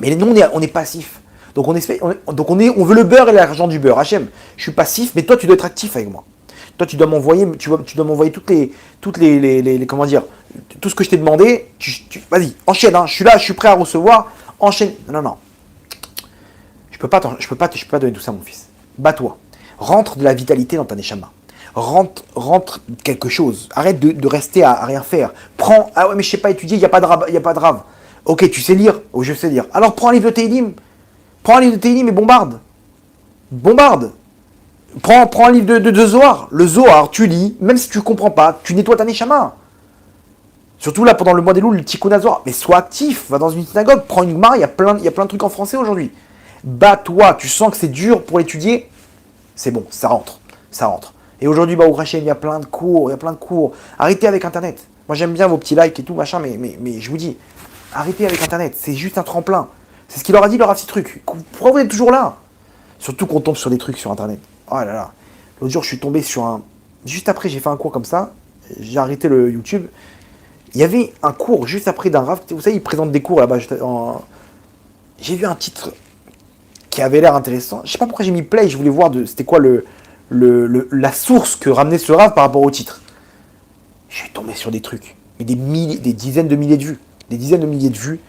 Mais nous, on est passif. Donc on veut le beurre et l'argent du beurre. Hachem, je suis passif, mais toi tu dois être actif avec moi. Toi tu dois m'envoyer, toutes les comment dire, tout ce que je t'ai demandé. Vas-y, enchaîne. Hein, je suis là, je suis prêt à recevoir. Enchaîne. Non. Je peux pas donner tout ça, mon fils. Bats-toi. Rentre de la vitalité dans ta neshama. Rentre quelque chose. Arrête de rester à rien faire. Prends. Ah ouais, mais je sais pas étudier. Il y a pas de rave. Ok, tu sais lire. Oh, je sais lire. Alors prends un livre de Teilim. Prends un livre de Teilim et bombarde. Prends un livre de Zohar. Le Zohar, tu lis, même si tu ne comprends pas, tu nettoies ta neshama. Surtout là, pendant le mois des loups, le Tikkun Zohar. Mais sois actif, va dans une synagogue, prends une Gemara, il y a plein de trucs en français aujourd'hui. Bats-toi, tu sens que c'est dur pour étudier, c'est bon, ça rentre. Et aujourd'hui, Baruch Hashem, il y a plein de cours. Arrêtez avec Internet. Moi, j'aime bien vos petits likes et tout, machin, mais je vous dis, arrêtez avec Internet, c'est juste un tremplin. C'est ce qu'il leur a dit, leur petit truc. Pourquoi vous êtes toujours là? Surtout qu'on tombe sur des trucs sur Internet. Oh là là. L'autre jour, je suis tombé sur un... Juste après, j'ai fait un cours comme ça. J'ai arrêté le YouTube. Il y avait un cours juste après d'un Rav. Vous savez, il présente des cours là-bas. J'ai vu un titre qui avait l'air intéressant. Je sais pas pourquoi j'ai mis play. Je voulais voir c'était quoi la source que ramenait ce Rav par rapport au titre. Je suis tombé sur des trucs. Mais des dizaines de milliers de vues.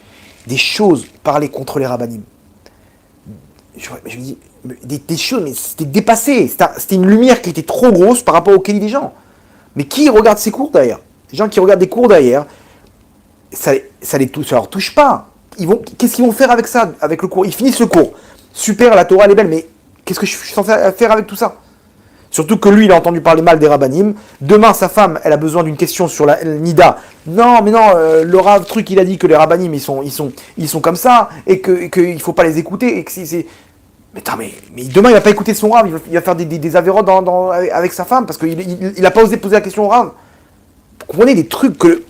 Des choses parlées contre les rabbinim. Je me dis, des choses, mais c'était dépassé. C'était une lumière qui était trop grosse par rapport au Kéli des gens. Mais qui regarde ces cours derrière? Les gens qui regardent des cours derrière, ça leur touche pas. Qu'est-ce qu'ils vont faire avec ça, avec le cours? Ils finissent le cours. Super, la Torah, elle est belle, mais qu'est-ce que je suis censé faire avec tout ça? Surtout que lui, il a entendu parler mal des rabbinim. Demain, sa femme, elle a besoin d'une question sur la Nida. Non, le Rav truc, il a dit que les rabbinim, ils sont comme ça, et qu'il faut pas les écouter. Et que mais demain, il va pas écouter son Rav, il va faire des avérotes avec sa femme, parce qu'il a pas osé poser la question au Rav. Vous comprenez des trucs que...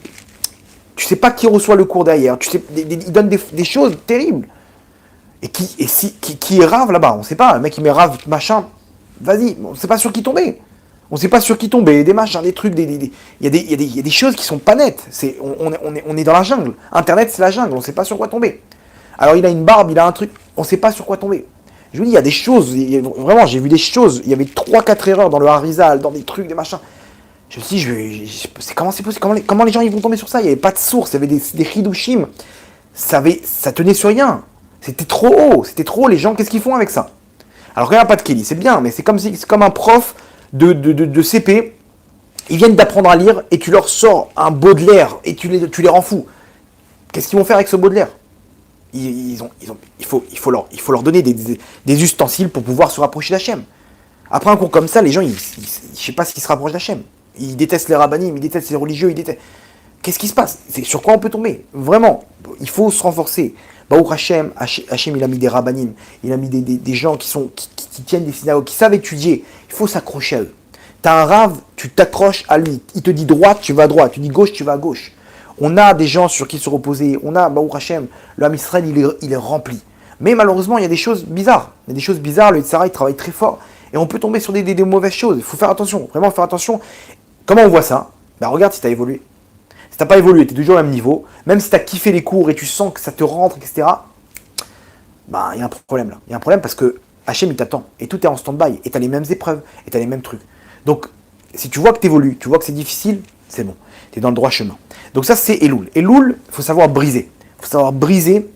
Tu sais pas qui reçoit le cours derrière. Tu sais, il donne des choses terribles. Et qui est rave là-bas? On sait pas. Un mec qui met rave, machin. Vas-y, on sait pas sur qui tomber. On sait pas sur qui tomber. Des machins, des trucs, il y a des choses qui sont pas nettes. On est dans la jungle. Internet, c'est la jungle. On sait pas sur quoi tomber. Alors il a une barbe, il a un truc. On sait pas sur quoi tomber. Je vous dis, il y a des choses. Vraiment, j'ai vu des choses. Il y avait 3-4 erreurs dans le Harizal, dans des trucs, des machins. Je me suis dit, comment c'est possible? Comment les gens ils vont tomber sur ça? Il n'y avait pas de source. Il y avait des hidushim. Ça tenait sur rien. C'était trop haut. C'était trop haut. Les gens, qu'est-ce qu'ils font avec ça? Alors qu'il n'y a pas de Kelly, c'est bien, mais c'est comme un prof de CP. Ils viennent d'apprendre à lire et tu leur sors un Baudelaire et tu les rends fous. Qu'est-ce qu'ils vont faire avec ce Baudelaire? Il faut leur donner des ustensiles pour pouvoir se rapprocher d'Hachem. Après un cours comme ça, les gens, je ne sais pas s'ils se rapprochent d'Hachem. Ils détestent les rabbinim, ils détestent les religieux, ils détestent... Qu'est-ce qui se passe? C'est sur quoi on peut tomber? Vraiment, il faut se renforcer. Baruch Hashem, Hashem, il a mis des rabbinim, il a mis des gens qui tiennent des synagogues, qui savent étudier. Il faut s'accrocher à eux. T'as un rave, tu t'accroches à lui. Il te dit droite, tu vas à droite. Tu dis gauche, tu vas à gauche. On a des gens sur qui se reposer. On a, Baruch Hashem, le Ham Israël, il est rempli. Mais malheureusement, il y a des choses bizarres. Il y a des choses bizarres, le Yitzhara, il travaille très fort. Et on peut tomber sur des mauvaises choses. Il faut faire attention, vraiment faire attention. Comment on voit ça? Ben regarde si tu as évolué. Si tu n'as pas évolué, tu es toujours au même niveau. Même si tu as kiffé les cours et tu sens que ça te rentre, etc. Ben il y a un problème là. Il y a un problème parce que Hachem, il t'attend. Et tout est en stand-by. Et tu as les mêmes épreuves. Et tu as les mêmes trucs. Donc, si tu vois que tu évolues, tu vois que c'est difficile, c'est bon. Tu es dans le droit chemin. Donc ça, c'est Elul. Elul, il faut savoir briser. Il faut savoir briser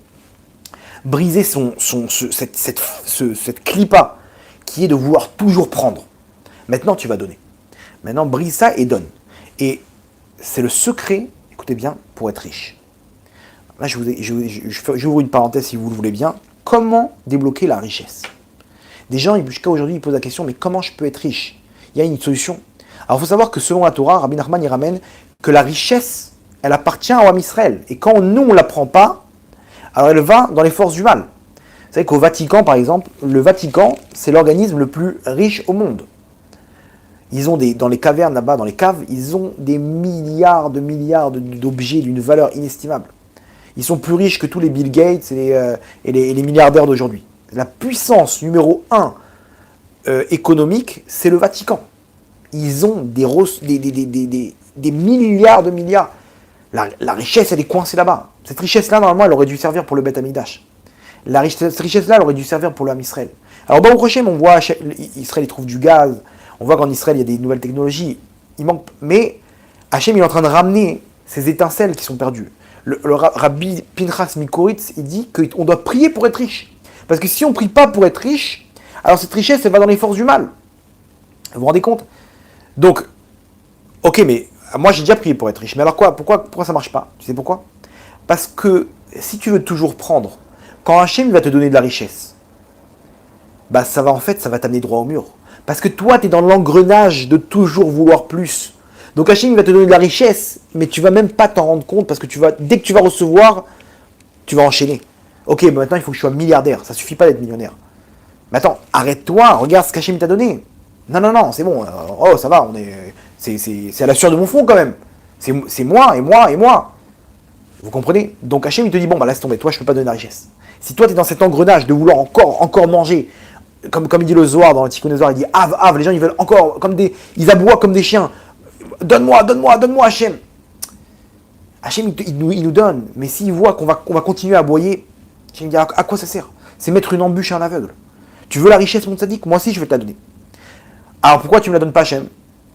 cette clipa qui est de vouloir toujours prendre. Maintenant, tu vas donner. Maintenant, brise ça et donne. Et c'est le secret, écoutez bien, pour être riche. Là, j'ouvre une parenthèse si vous le voulez bien. Comment débloquer la richesse? Des gens, jusqu'à aujourd'hui, ils posent la question, mais comment je peux être riche? Il y a une solution. Alors, il faut savoir que selon la Torah, Rabbi Nachman, il ramène que la richesse, elle appartient au Ham Israël. Et quand nous, on ne la prend pas, alors elle va dans les forces du mal. Vous savez qu'au Vatican, par exemple, le Vatican, c'est l'organisme le plus riche au monde. Ils ont dans les cavernes là-bas, dans les caves, ils ont des milliards d'objets d'une valeur inestimable. Ils sont plus riches que tous les Bill Gates et les milliardaires d'aujourd'hui. La puissance numéro 1 économique, c'est le Vatican. Ils ont des milliards de milliards. La richesse, elle est coincée là-bas. Cette richesse-là, normalement, elle aurait dû servir pour le Beth Amikdash. Cette richesse-là, elle aurait dû servir pour le Ham Israël. Alors, au prochain, on voit Israël, il trouve du gaz. On voit qu'en Israël, il y a des nouvelles technologies. Il manque, mais Hachem, il est en train de ramener ces étincelles qui sont perdues. Le Rabbi Pinchas Mikoritz, il dit qu'on doit prier pour être riche. Parce que si on ne prie pas pour être riche, alors cette richesse, elle va dans les forces du mal. Vous vous rendez compte? Donc, ok, mais moi j'ai déjà prié pour être riche. Mais alors quoi? Pourquoi ça ne marche pas? Tu sais pourquoi? Parce que si tu veux toujours prendre, quand Hachem va te donner de la richesse, bah ça va t'amener droit au mur. Parce que toi, tu es dans l'engrenage de toujours vouloir plus. Donc Hachem, il va te donner de la richesse, mais tu vas même pas t'en rendre compte parce que dès que tu vas recevoir, tu vas enchaîner. Ok, mais maintenant, il faut que je sois milliardaire. Ça suffit pas d'être millionnaire. Mais attends, arrête-toi, regarde ce qu'Hachem t'a donné. Non, c'est bon. Oh, ça va, c'est à la sueur de mon front quand même. C'est moi, et moi, et moi. Vous comprenez? Donc Hachem, il te dit, bon, bah laisse tomber, toi, je peux pas donner de la richesse. Si toi, tu es dans cet engrenage de vouloir encore manger, comme il dit le Zohar dans le Tikkun Zohar, il dit Av, les gens ils veulent encore, ils aboient comme des chiens. Donne-moi, Hachem. Hachem il nous donne, mais s'il voit qu'on va continuer à aboyer, Hachem dit à quoi ça sert? C'est mettre une embûche à un aveugle. Tu veux la richesse, mon tzaddik? Moi aussi je vais te la donner. Alors pourquoi tu ne me la donnes pas, Hachem?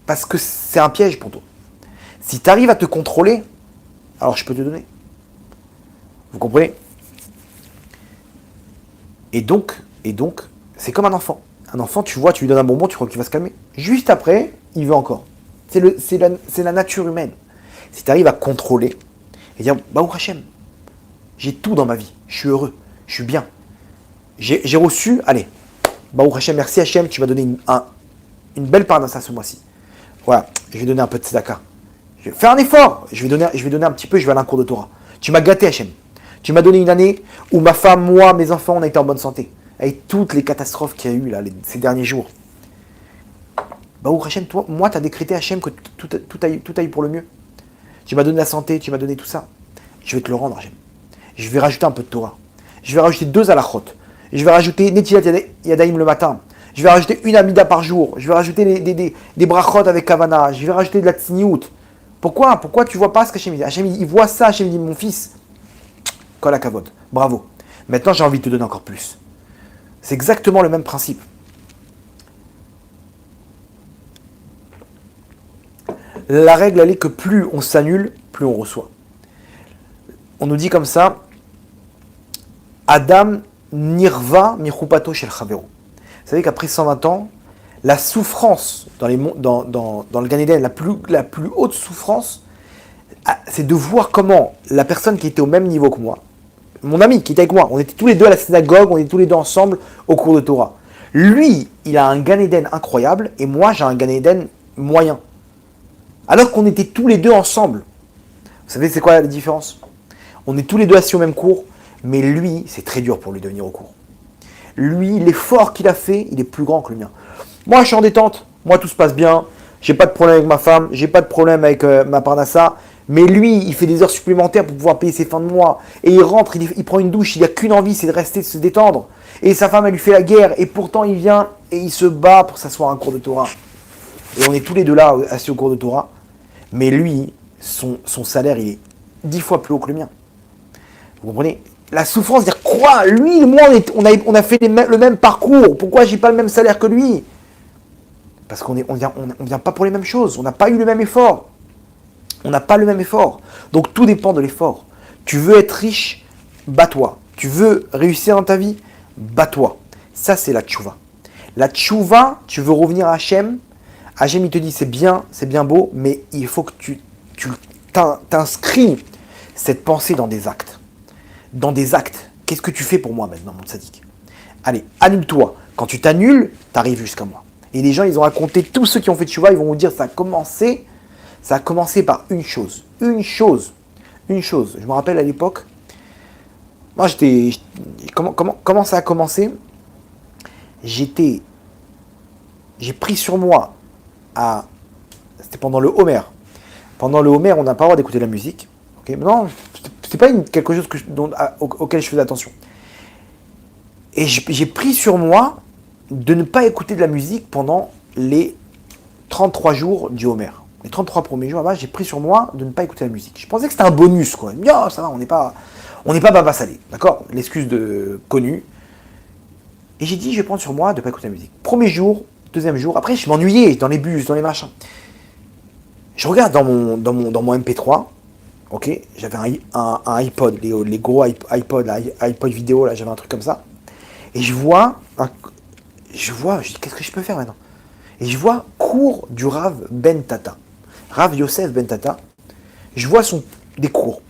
Parce que c'est un piège pour toi. Si tu arrives à te contrôler, alors je peux te donner. Vous comprenez? Et donc, c'est comme un enfant. Un enfant, tu vois, tu lui donnes un bonbon, tu crois qu'il va se calmer. Juste après, il veut encore. C'est la nature humaine. Si tu arrives à contrôler et dire, Baruch Hashem, j'ai tout dans ma vie, je suis heureux, je suis bien. J'ai reçu, allez, Baruch Hashem, merci Hashem, tu vas donner une belle part de ça ce mois-ci. Voilà, je vais donner un peu de tzedaka. Je vais faire un effort, je vais donner un petit peu, je vais aller à un cours de Torah. Tu m'as gâté Hashem. Tu m'as donné une année où ma femme, moi, mes enfants, on a été en bonne santé. Avec toutes les catastrophes qu'il y a eu là, ces derniers jours. Baruch Hashem, moi, tu as décrété Hashem que tout aille pour le mieux. Tu m'as donné la santé, tu m'as donné tout ça. Je vais te le rendre, Hachem. Je vais rajouter un peu de Torah. Je vais rajouter 2 halachot. Je vais rajouter Netilat Yadayim le matin. Je vais rajouter une amida par jour. Je vais rajouter des brachot avec kavana. Je vais rajouter de la tzniout. Pourquoi tu vois pas ce qu'Hachem dit? Hachem, il voit ça. Hachem dit, mon fils, kol hakavod, bravo. Maintenant, j'ai envie de te donner encore plus. C'est exactement le même principe. La règle, elle est que plus on s'annule, plus on reçoit. On nous dit comme ça, Adam nirva michupato shel chavero. Vous savez qu'après 120 ans, la souffrance dans le Gan Eden, la plus haute souffrance, c'est de voir comment la personne qui était au même niveau que moi, mon ami qui était avec moi, on était tous les deux à la synagogue, on était tous les deux ensemble au cours de Torah. Lui, il a un Gan Eden incroyable et moi, j'ai un Gan Eden moyen. Alors qu'on était tous les deux ensemble. Vous savez, c'est quoi la différence? On est tous les deux assis au même cours, mais lui, c'est très dur pour lui de venir au cours. Lui, l'effort qu'il a fait, il est plus grand que le mien. Moi, je suis en détente. Moi, tout se passe bien. J'ai pas de problème avec ma femme. J'ai pas de problème avec ma parnassa. Mais lui, il fait des heures supplémentaires pour pouvoir payer ses fins de mois. Et il rentre, il prend une douche. Il n'a qu'une envie, c'est de rester, de se détendre. Et sa femme, elle lui fait la guerre. Et pourtant, il vient et il se bat pour s'asseoir à un cours de Torah. Et on est tous les deux là, assis au cours de Torah. Mais lui, son salaire, il est 10 fois plus haut que le mien. Vous comprenez? La souffrance, dire quoi? Lui et moi, on a fait le même parcours. Pourquoi j'ai pas le même salaire que lui? Parce qu'on vient pas pour les mêmes choses. On n'a pas eu le même effort. On n'a pas le même effort. Donc tout dépend de l'effort. Tu veux être riche, bats-toi. Tu veux réussir dans ta vie, bats-toi. Ça, c'est la tchouva. La tchouva, tu veux revenir à Hachem. Hachem, il te dit, c'est bien beau, mais il faut que tu t'inscris cette pensée dans des actes. Dans des actes. Qu'est-ce que tu fais pour moi maintenant, mon tzaddik? Allez, annule-toi. Quand tu t'annules, tu arrives jusqu'à moi. Et les gens, ils ont raconté, tous ceux qui ont fait tchouva, ils vont vous dire, ça a commencé par une chose. Une chose. Je me rappelle à l'époque, moi comment ça a commencé? J'ai pris sur moi c'était pendant le Homer. Pendant le Homer, on n'a pas le droit d'écouter de la musique. Okay, non, c'est pas quelque chose auquel je faisais attention. Et j'ai pris sur moi de ne pas écouter de la musique pendant les 33 jours du Homer. Les 33 premiers jours, j'ai pris sur moi de ne pas écouter la musique. Je pensais que c'était un bonus, quoi. Oh, ça va, on n'est pas Baba Salé, d'accord? L'excuse connue. Et j'ai dit, je vais prendre sur moi de ne pas écouter la musique. Premier jour, deuxième jour, après je m'ennuyais dans les bus, dans les machins. Je regarde dans mon MP3, ok, j'avais un iPod, les gros iPod vidéo, là, j'avais un truc comme ça. Et je dis, qu'est-ce que je peux faire maintenant? Et je vois cours du Rav Ben Tata. Rav Yosef Ben Tata. Je vois des cours.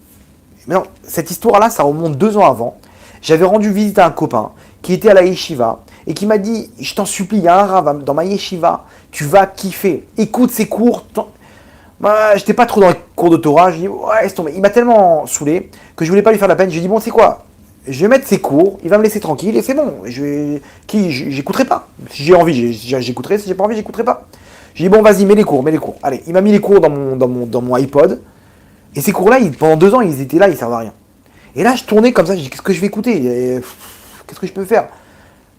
Maintenant, cette histoire-là, ça remonte 2 ans avant. J'avais rendu visite à un copain qui était à la yeshiva et qui m'a dit, je t'en supplie, il y a un Rav dans ma yeshiva, tu vas kiffer. Écoute ces cours. J'étais pas trop dans les cours de Torah. Je dis, ouais, laisse tomber. Il m'a tellement saoulé que je voulais pas lui faire la peine. J'ai dit, bon, c'est quoi? Je vais mettre ses cours, il va me laisser tranquille et c'est bon. J'écouterai pas. Si j'ai envie, j'écouterai. Si j'ai pas envie, j'écouterai pas. J'ai dit, bon, vas-y, mets les cours. Allez, il m'a mis les cours dans mon iPod. Et ces cours-là, pendant 2 ans, ils étaient là, ils servaient à rien. Et là, je tournais comme ça, je dis, qu'est-ce que je vais écouter? Qu'est-ce que je peux faire?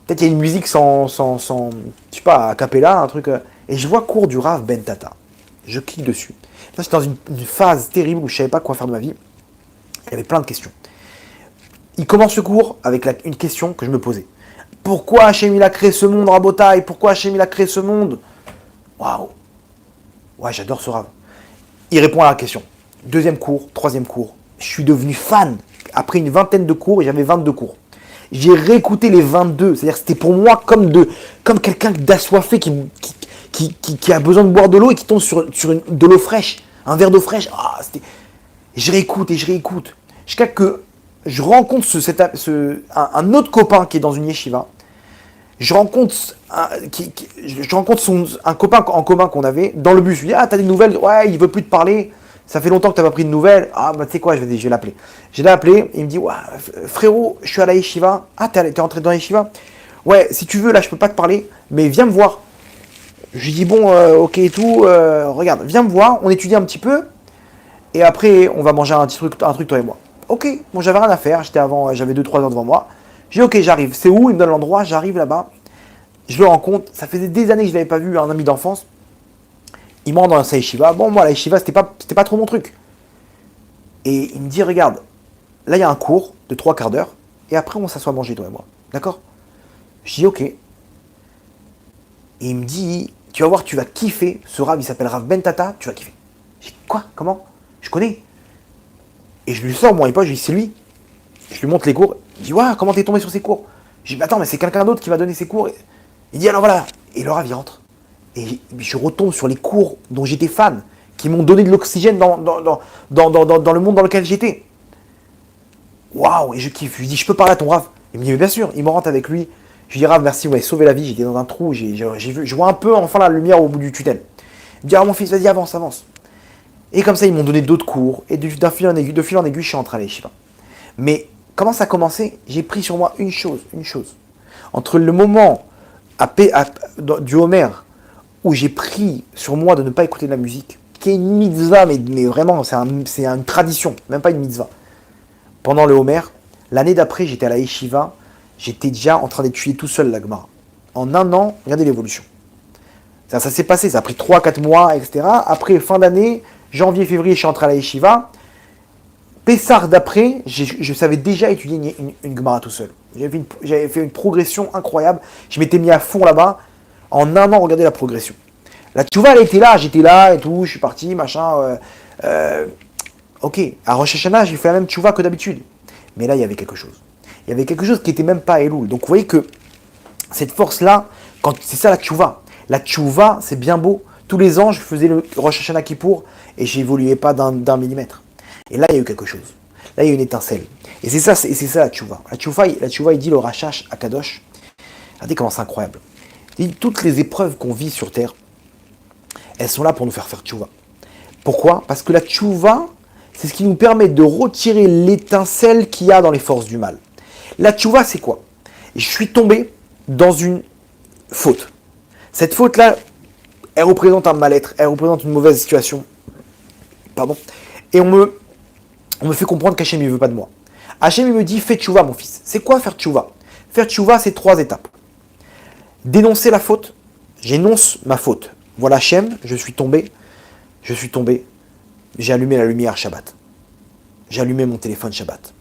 Peut-être il y a une musique sans je sais pas, a cappella, un truc. Et je vois cours du Rav Ben Tata. Je clique dessus. Là, j'étais dans une phase terrible où je savais pas quoi faire de ma vie. Il y avait plein de questions. Il commence le cours avec une question que je me posais. Pourquoi Hachem il a créé ce monde, Rabotai? Pourquoi Hachem il a créé ce monde? Waouh! Ouais, j'adore ce Rav. Il répond à la question. Deuxième cours, troisième cours. Je suis devenu fan. Après une vingtaine de cours, et j'avais 22 cours. J'ai réécouté les 22. C'est-à-dire que c'était pour moi comme quelqu'un d'assoiffé qui a besoin de boire de l'eau et qui tombe sur de l'eau fraîche. Un verre d'eau fraîche. Je réécoute et je réécoute. Jusqu'à que je rencontre un autre copain qui est dans une yeshiva. Je rencontre un copain en commun qu'on avait dans le bus. Je lui dis, ah, t'as des nouvelles? Ouais, il veut plus te parler. Ça fait longtemps que t'as pas pris de nouvelles. Ah, bah, tu sais quoi, je vais l'appeler. Je l'ai appelé. Il me dit, ouais, frérot, je suis à la yeshiva. Ah, t'es rentré dans la yeshiva? Ouais, si tu veux, là, je peux pas te parler, mais viens me voir. Je lui dis, bon, ok et tout. Regarde, viens me voir. On étudie un petit peu. Et après, on va manger un truc, toi et moi. Ok, bon, j'avais rien à faire, j'avais 2-3 heures devant moi. J'ai dit, ok, j'arrive. C'est où? Il me donne l'endroit, j'arrive là-bas. Je le rencontre. Ça faisait des années que je l'avais pas vu, un ami d'enfance. Il me rend dans sa yeshiva. Bon, moi, la yeshiva, c'était pas trop mon truc. Et il me dit, regarde, là, il y a un cours de 3/4 d'heure. Et après, on s'assoit à manger, toi et moi. D'accord? Je dis, ok. Et il me dit, tu vas voir, tu vas kiffer. Ce Rav, il s'appelle Rav Ben Tata, tu vas kiffer. Je dis, quoi? Comment? Je connais. Et je lui sors mon iPod, je lui dis, c'est lui. Je lui montre les cours. Il dit, ouais, comment t'es tombé sur ces cours? Je dis, bah attends, mais c'est quelqu'un d'autre qui va donner ces cours. Il dit, alors voilà. Et le Rav, il rentre. Et je retombe sur les cours dont j'étais fan, qui m'ont donné de l'oxygène dans le monde dans lequel j'étais. Waouh, et je kiffe. Je lui dis, je peux parler à ton Rav? Il me dit, mais bien sûr. Il me rentre avec lui. Je lui dis, Rav, merci, vous m'avez sauvé la vie. J'étais dans un trou. Je vois un peu enfin la lumière au bout du tunnel. Il me dit, ah mon fils, vas-y, avance, avance. Et comme ça, ils m'ont donné d'autres cours. Et de fil en aiguille, je suis entré à l'Yeshiva. Mais comment ça a commencé? J'ai pris sur moi une chose. Entre le moment du Homer, où j'ai pris sur moi de ne pas écouter de la musique, qui est une mitzvah, mais vraiment, c'est une tradition, même pas une mitzvah. Pendant le Homer, l'année d'après, j'étais à la Yeshiva, j'étais déjà en train d'étudier tout seul la Gemara. En un an, regardez l'évolution. Ça s'est passé, ça a pris 3-4 mois, etc. Après, fin d'année, janvier, février, je suis entré à la Yeshiva. Pessar d'après, je savais déjà étudier une Gemara tout seul. J'avais fait une progression incroyable. Je m'étais mis à fond là-bas. En un an, regardez la progression. La tchouva, elle était là, j'étais là et tout, je suis parti, machin. Ok, à Rosh Hashanah, j'ai fait la même tchouva que d'habitude. Mais là, il y avait quelque chose. Il y avait quelque chose qui n'était même pas Elul. Donc vous voyez que cette force-là, c'est ça la tchouva. La tchouva, c'est bien beau. Tous les ans, je faisais le Rosh Hashanah Kippour et j'évoluais pas d'un millimètre. Et là, il y a eu quelque chose. Là, il y a eu une étincelle. Et c'est ça la tchouva. La tchouva, il dit le Rachash à Kadosh. Regardez comment c'est incroyable. Il dit, toutes les épreuves qu'on vit sur Terre, elles sont là pour nous faire tchouva. Pourquoi? Parce que la tchouva, c'est ce qui nous permet de retirer l'étincelle qu'il y a dans les forces du mal. La tchouva, c'est quoi? Je suis tombé dans une faute. Cette faute-là, elle représente un mal-être, elle représente une mauvaise situation. Pardon. Et on me fait comprendre qu'Hachem ne veut pas de moi. Hachem, il me dit, fais tchouva, mon fils. C'est quoi faire tchouva? Faire tchouva, c'est 3 étapes. Dénoncer la faute. J'énonce ma faute. Voilà Hachem, je suis tombé. J'ai allumé la lumière Shabbat. J'ai allumé mon téléphone Shabbat.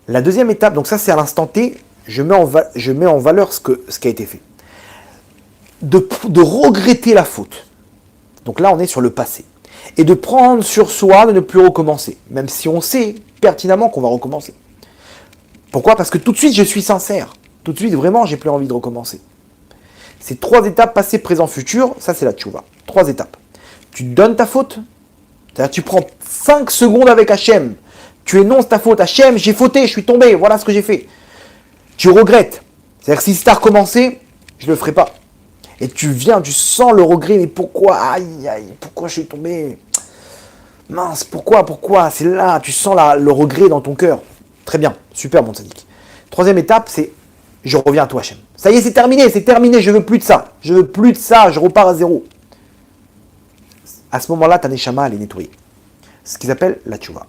La deuxième étape, donc ça c'est à l'instant T, je mets en valeur ce qui a été fait. De regretter la faute. Donc là on est sur le passé. Et de prendre sur soi de ne plus recommencer. Même si on sait pertinemment qu'on va recommencer. Pourquoi? Parce que tout de suite je suis sincère. Tout de suite vraiment j'ai plus envie de recommencer. Ces 3 étapes, passé, présent, futur, ça c'est la tchouva. 3 étapes. Tu donnes ta faute. C'est-à-dire tu prends 5 secondes avec Hachem. Tu énonces ta faute. Hachem, j'ai fauté, je suis tombé, voilà ce que j'ai fait. Tu regrettes. C'est-à-dire que si ça a recommencé, je ne le ferai pas. Et tu sens le regret, mais pourquoi? Aïe, pourquoi je suis tombé? Mince, pourquoi? C'est là, tu sens le regret dans ton cœur. Très bien, super mon tzaddik. 3e étape, c'est je reviens à toi Hachem. Ça y est, c'est terminé, je veux plus de ça. Je repars à zéro. À ce moment-là, ta neshama, elle est nettoyée. C'est ce qu'ils appellent la tchouva.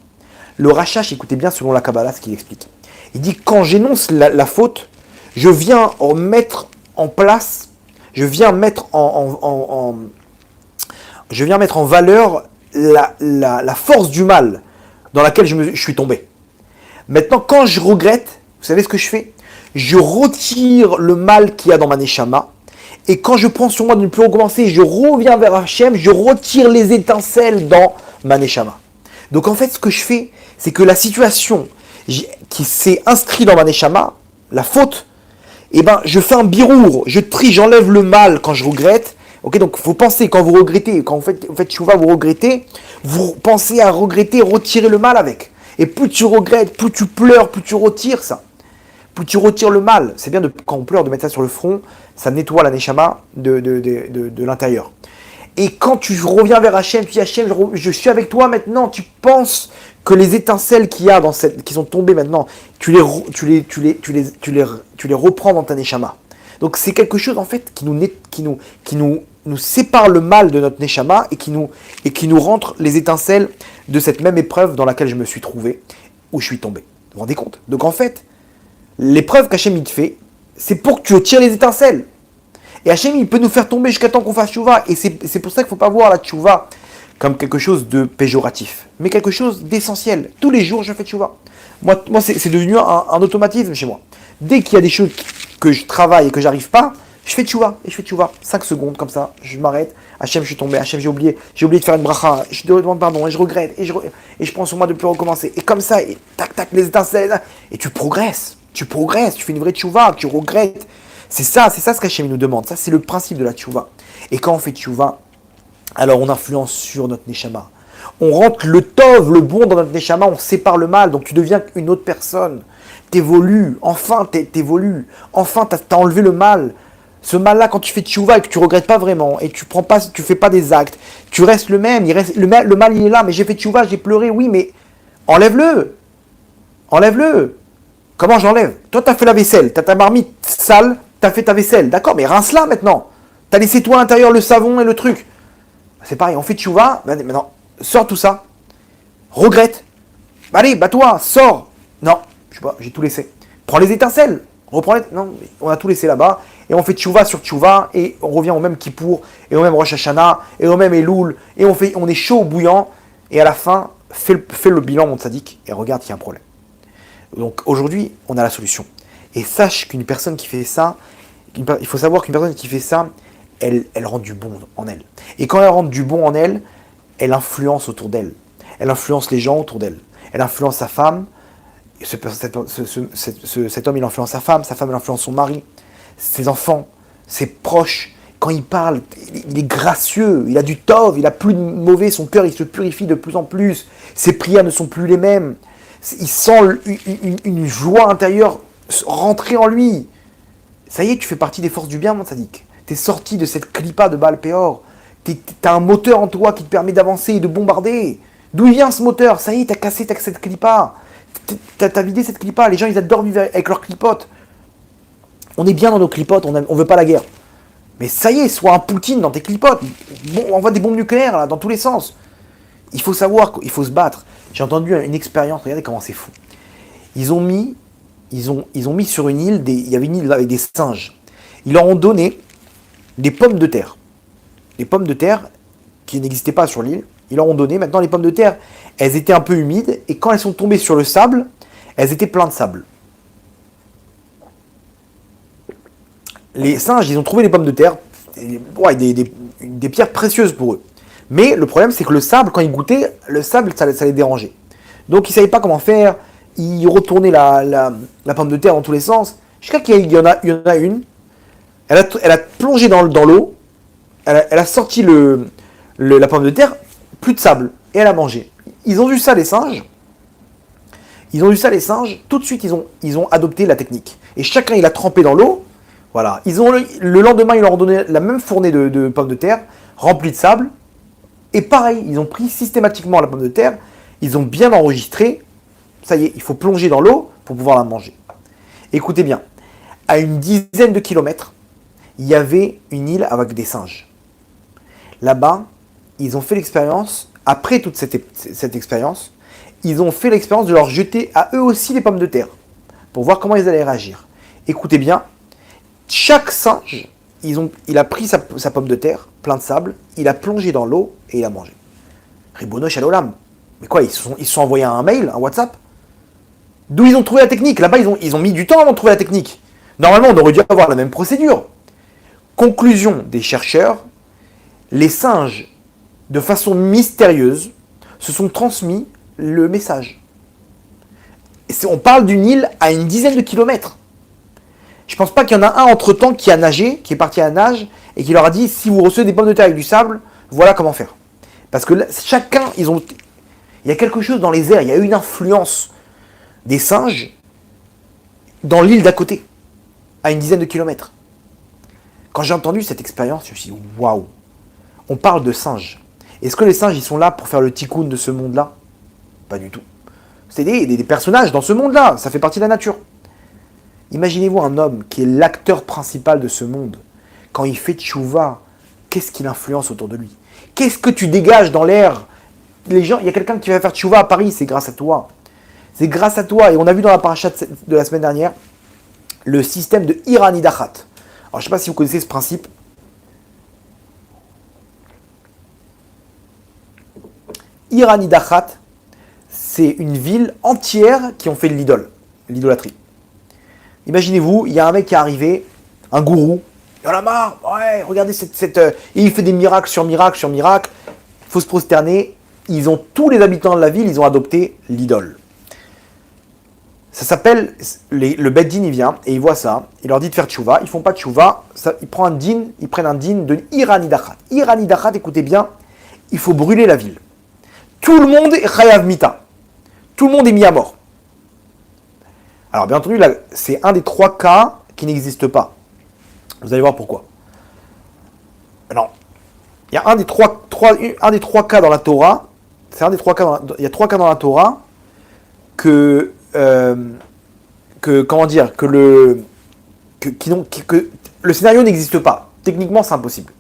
Le Rachash, écoutez bien selon la Kabbalah ce qu'il explique. Il dit, quand j'énonce la faute, je viens mettre en place, je viens mettre en valeur la force du mal dans laquelle je suis tombé. Maintenant, quand je regrette, vous savez ce que je fais? Je retire le mal qu'il y a dans ma neshama. Et quand je prends sur moi de ne plus recommencer, je reviens vers Hachem, je retire les étincelles dans ma neshama. Donc en fait, ce que je fais, c'est que la situation qui s'est inscrite dans ma neshama, la faute, je fais un birour, je trie, j'enlève le mal quand je regrette. Ok, donc il faut penser, quand vous regrettez, quand vous faites tchouva, vous regrettez, vous pensez à regretter, retirer le mal avec. Et plus tu regrettes, plus tu pleures, plus tu retires ça. Plus tu retires le mal. C'est bien quand on pleure de mettre ça sur le front, ça nettoie la neshama de l'intérieur. Et quand tu reviens vers Hachem, tu dis Hachem, je suis avec toi maintenant, tu penses que les étincelles qu'il y a qui sont tombées maintenant, tu les reprends dans ta neshama. Donc c'est quelque chose en fait qui nous sépare le mal de notre neshama et qui nous rentre les étincelles de cette même épreuve dans laquelle je me suis trouvé. où je suis tombé. Vous vous rendez compte? Donc en fait, l'épreuve qu'Hachem il te fait, c'est pour que tu tires les étincelles. Et Hachem, il peut nous faire tomber jusqu'à temps qu'on fasse tchouva. Et c'est pour ça qu'il ne faut pas voir la tchouva comme quelque chose de péjoratif, mais quelque chose d'essentiel. Tous les jours, je fais tchouva. Moi c'est devenu un automatisme chez moi. Dès qu'il y a des choses que je travaille et que j'arrive pas, je fais tchouva. Et je fais tchouva. 5 secondes, comme ça, je m'arrête. Hachem, je suis tombé. Hachem, j'ai oublié de faire une bracha. Je te demande pardon et je regrette. Et je prends sur moi de ne plus recommencer. Et comme ça, et tac, tac, les étincelles. Et tu progresses. Tu fais une vraie tchouva, tu regrettes. C'est ça ce qu'Hachem nous demande. Ça, c'est le principe de la tchouva. Et quand on fait tchouva, alors on influence sur notre neshama. On rentre le tov, le bon dans notre neshama, on sépare le mal, donc tu deviens une autre personne. T'évolues, enfin t'évolues. Enfin, t'as enlevé le mal. Ce mal-là, quand tu fais tchouva et que tu regrettes pas vraiment, et tu fais pas des actes, tu restes le même. Le mal, il est là, mais j'ai fait tchouva, j'ai pleuré, oui, mais enlève-le. Enlève-le. Comment j'enlève? Toi, t'as fait la vaisselle, t'as ta marmite sale, t'as fait ta vaisselle, d'accord, mais rince-la maintenant. T'as laissé toi à l'intérieur le savon et le truc. C'est pareil, on fait tchouva, maintenant, sors tout ça. Regrette. Allez, toi, sors. Non, je sais pas, j'ai tout laissé. Prends les étincelles. Reprends les... Non, on a tout laissé là-bas. Et on fait tchouva sur tchouva, et on revient au même Kippour, et au même Rosh Hashanah, et au même Elul, et on est chaud, bouillant, et à la fin, fais le bilan, mon tzaddik, et regarde qu'il y a un problème. Donc aujourd'hui, on a la solution. Et sache qu'une personne qui fait ça, il faut savoir qu'une personne qui fait ça, elle rend du bon en elle. Et quand elle rentre du bon en elle, elle influence autour d'elle. Elle influence les gens autour d'elle. Elle influence sa femme. Cet homme, il influence sa femme elle influence son mari, ses enfants, ses proches. Quand il parle, il est gracieux, il a du tov, il a plus de mauvais, son cœur, il se purifie de plus en plus. Ses prières ne sont plus les mêmes. Il sent une joie intérieure rentrer en lui. Ça y est, tu fais partie des forces du bien, mon tzaddik. T'es sorti de cette clipa de Baal Péor. T'as un moteur en toi qui te permet d'avancer et de bombarder. D'où il vient ce moteur? Ça y est, t'as cassé cette clipa. T'as vidé cette clipa. Les gens, ils adorent vivre avec leurs clipotes. On est bien dans nos clipotes, on veut pas la guerre. Mais ça y est, sois un Poutine dans tes clipotes. Bon, on envoie des bombes nucléaires là, dans tous les sens. Il faut savoir qu'il faut se battre. J'ai entendu une expérience, regardez comment c'est fou. Ils ont mis sur une île, il y avait une île avec des singes. Ils leur ont donné des pommes de terre. Des pommes de terre qui n'existaient pas sur l'île. Ils leur ont donné. Maintenant, les pommes de terre, elles étaient un peu humides. Et quand elles sont tombées sur le sable, elles étaient pleines de sable. Les singes, ils ont trouvé les pommes de terre, des pierres précieuses pour eux. Mais le problème, c'est que le sable, quand ils goûtaient, le sable, ça les dérangeait. Donc, ils ne savaient pas comment faire. Ils retournaient la pomme de terre dans tous les sens. Jusqu'à qu'il y en a une. Elle a plongé dans l'eau. Elle a sorti la pomme de terre, plus de sable. Et elle a mangé. Ils ont vu ça, les singes. Tout de suite, ils ont adopté la technique. Et chacun, il a trempé dans l'eau. Voilà. Le lendemain, ils leur ont donné la même fournée de pommes de terre, remplie de sable. Et pareil, ils ont pris systématiquement la pomme de terre. Ils ont bien enregistré. Ça y est, il faut plonger dans l'eau pour pouvoir la manger. Écoutez bien. À une dizaine de kilomètres, il y avait une île avec des singes. Là-bas, ils ont fait l'expérience, après toute cette expérience, ils ont fait l'expérience de leur jeter à eux aussi des pommes de terre, pour voir comment ils allaient réagir. Écoutez bien, chaque singe, il a pris sa pomme de terre, plein de sable, il a plongé dans l'eau et il a mangé. Ribono Shalom. Mais quoi, ils se sont envoyés un mail, un WhatsApp? D'où ils ont trouvé la technique? Là-bas, ils ont mis du temps avant de trouver la technique. Normalement, on aurait dû avoir la même procédure. Conclusion des chercheurs, les singes, de façon mystérieuse, se sont transmis le message. On parle d'une île à une dizaine de kilomètres. Je pense pas qu'il y en a un entre-temps qui a nagé, qui est parti à la nage, et qui leur a dit, si vous recevez des pommes de terre avec du sable, voilà comment faire. Parce que là, chacun, il y a quelque chose dans les airs, il y a eu une influence des singes dans l'île d'à côté, à une dizaine de kilomètres. Quand j'ai entendu cette expérience, je me suis dit, waouh, on parle de singes. Est-ce que les singes, ils sont là pour faire le tikkun de ce monde-là? Pas du tout. C'est des personnages dans ce monde-là, ça fait partie de la nature. Imaginez-vous un homme qui est l'acteur principal de ce monde. Quand il fait tchouva, qu'est-ce qu'il influence autour de lui? Qu'est-ce que tu dégages dans l'air? Les gens, il y a quelqu'un qui va faire tchouva à Paris, c'est grâce à toi. C'est grâce à toi, et on a vu dans la paracha de la semaine dernière, le système de Iranidachat. Alors je ne sais pas si vous connaissez ce principe. Iranidachat, c'est une ville entière qui ont fait de l'idolâtrie. Imaginez-vous, il y a un mec qui est arrivé, un gourou, il en a marre, ouais, regardez et il fait des miracles sur miracles sur miracles, il faut se prosterner, tous les habitants de la ville, ils ont adopté l'idole. Ça s'appelle, le Beth Din, il vient, et il voit ça, il leur dit de faire tchouva, ils font pas tchouva, ils prennent un din de Iranidachat. Iranidachat, écoutez bien, il faut brûler la ville. Tout le monde est chayav mita. Tout le monde est mis à mort. Alors bien entendu, là, c'est un des 3 cas qui n'existent pas. Vous allez voir pourquoi. Non. Il y a un des trois cas dans la Torah. Il y a 3 cas dans la Torah que le scénario n'existe pas. Techniquement, c'est impossible.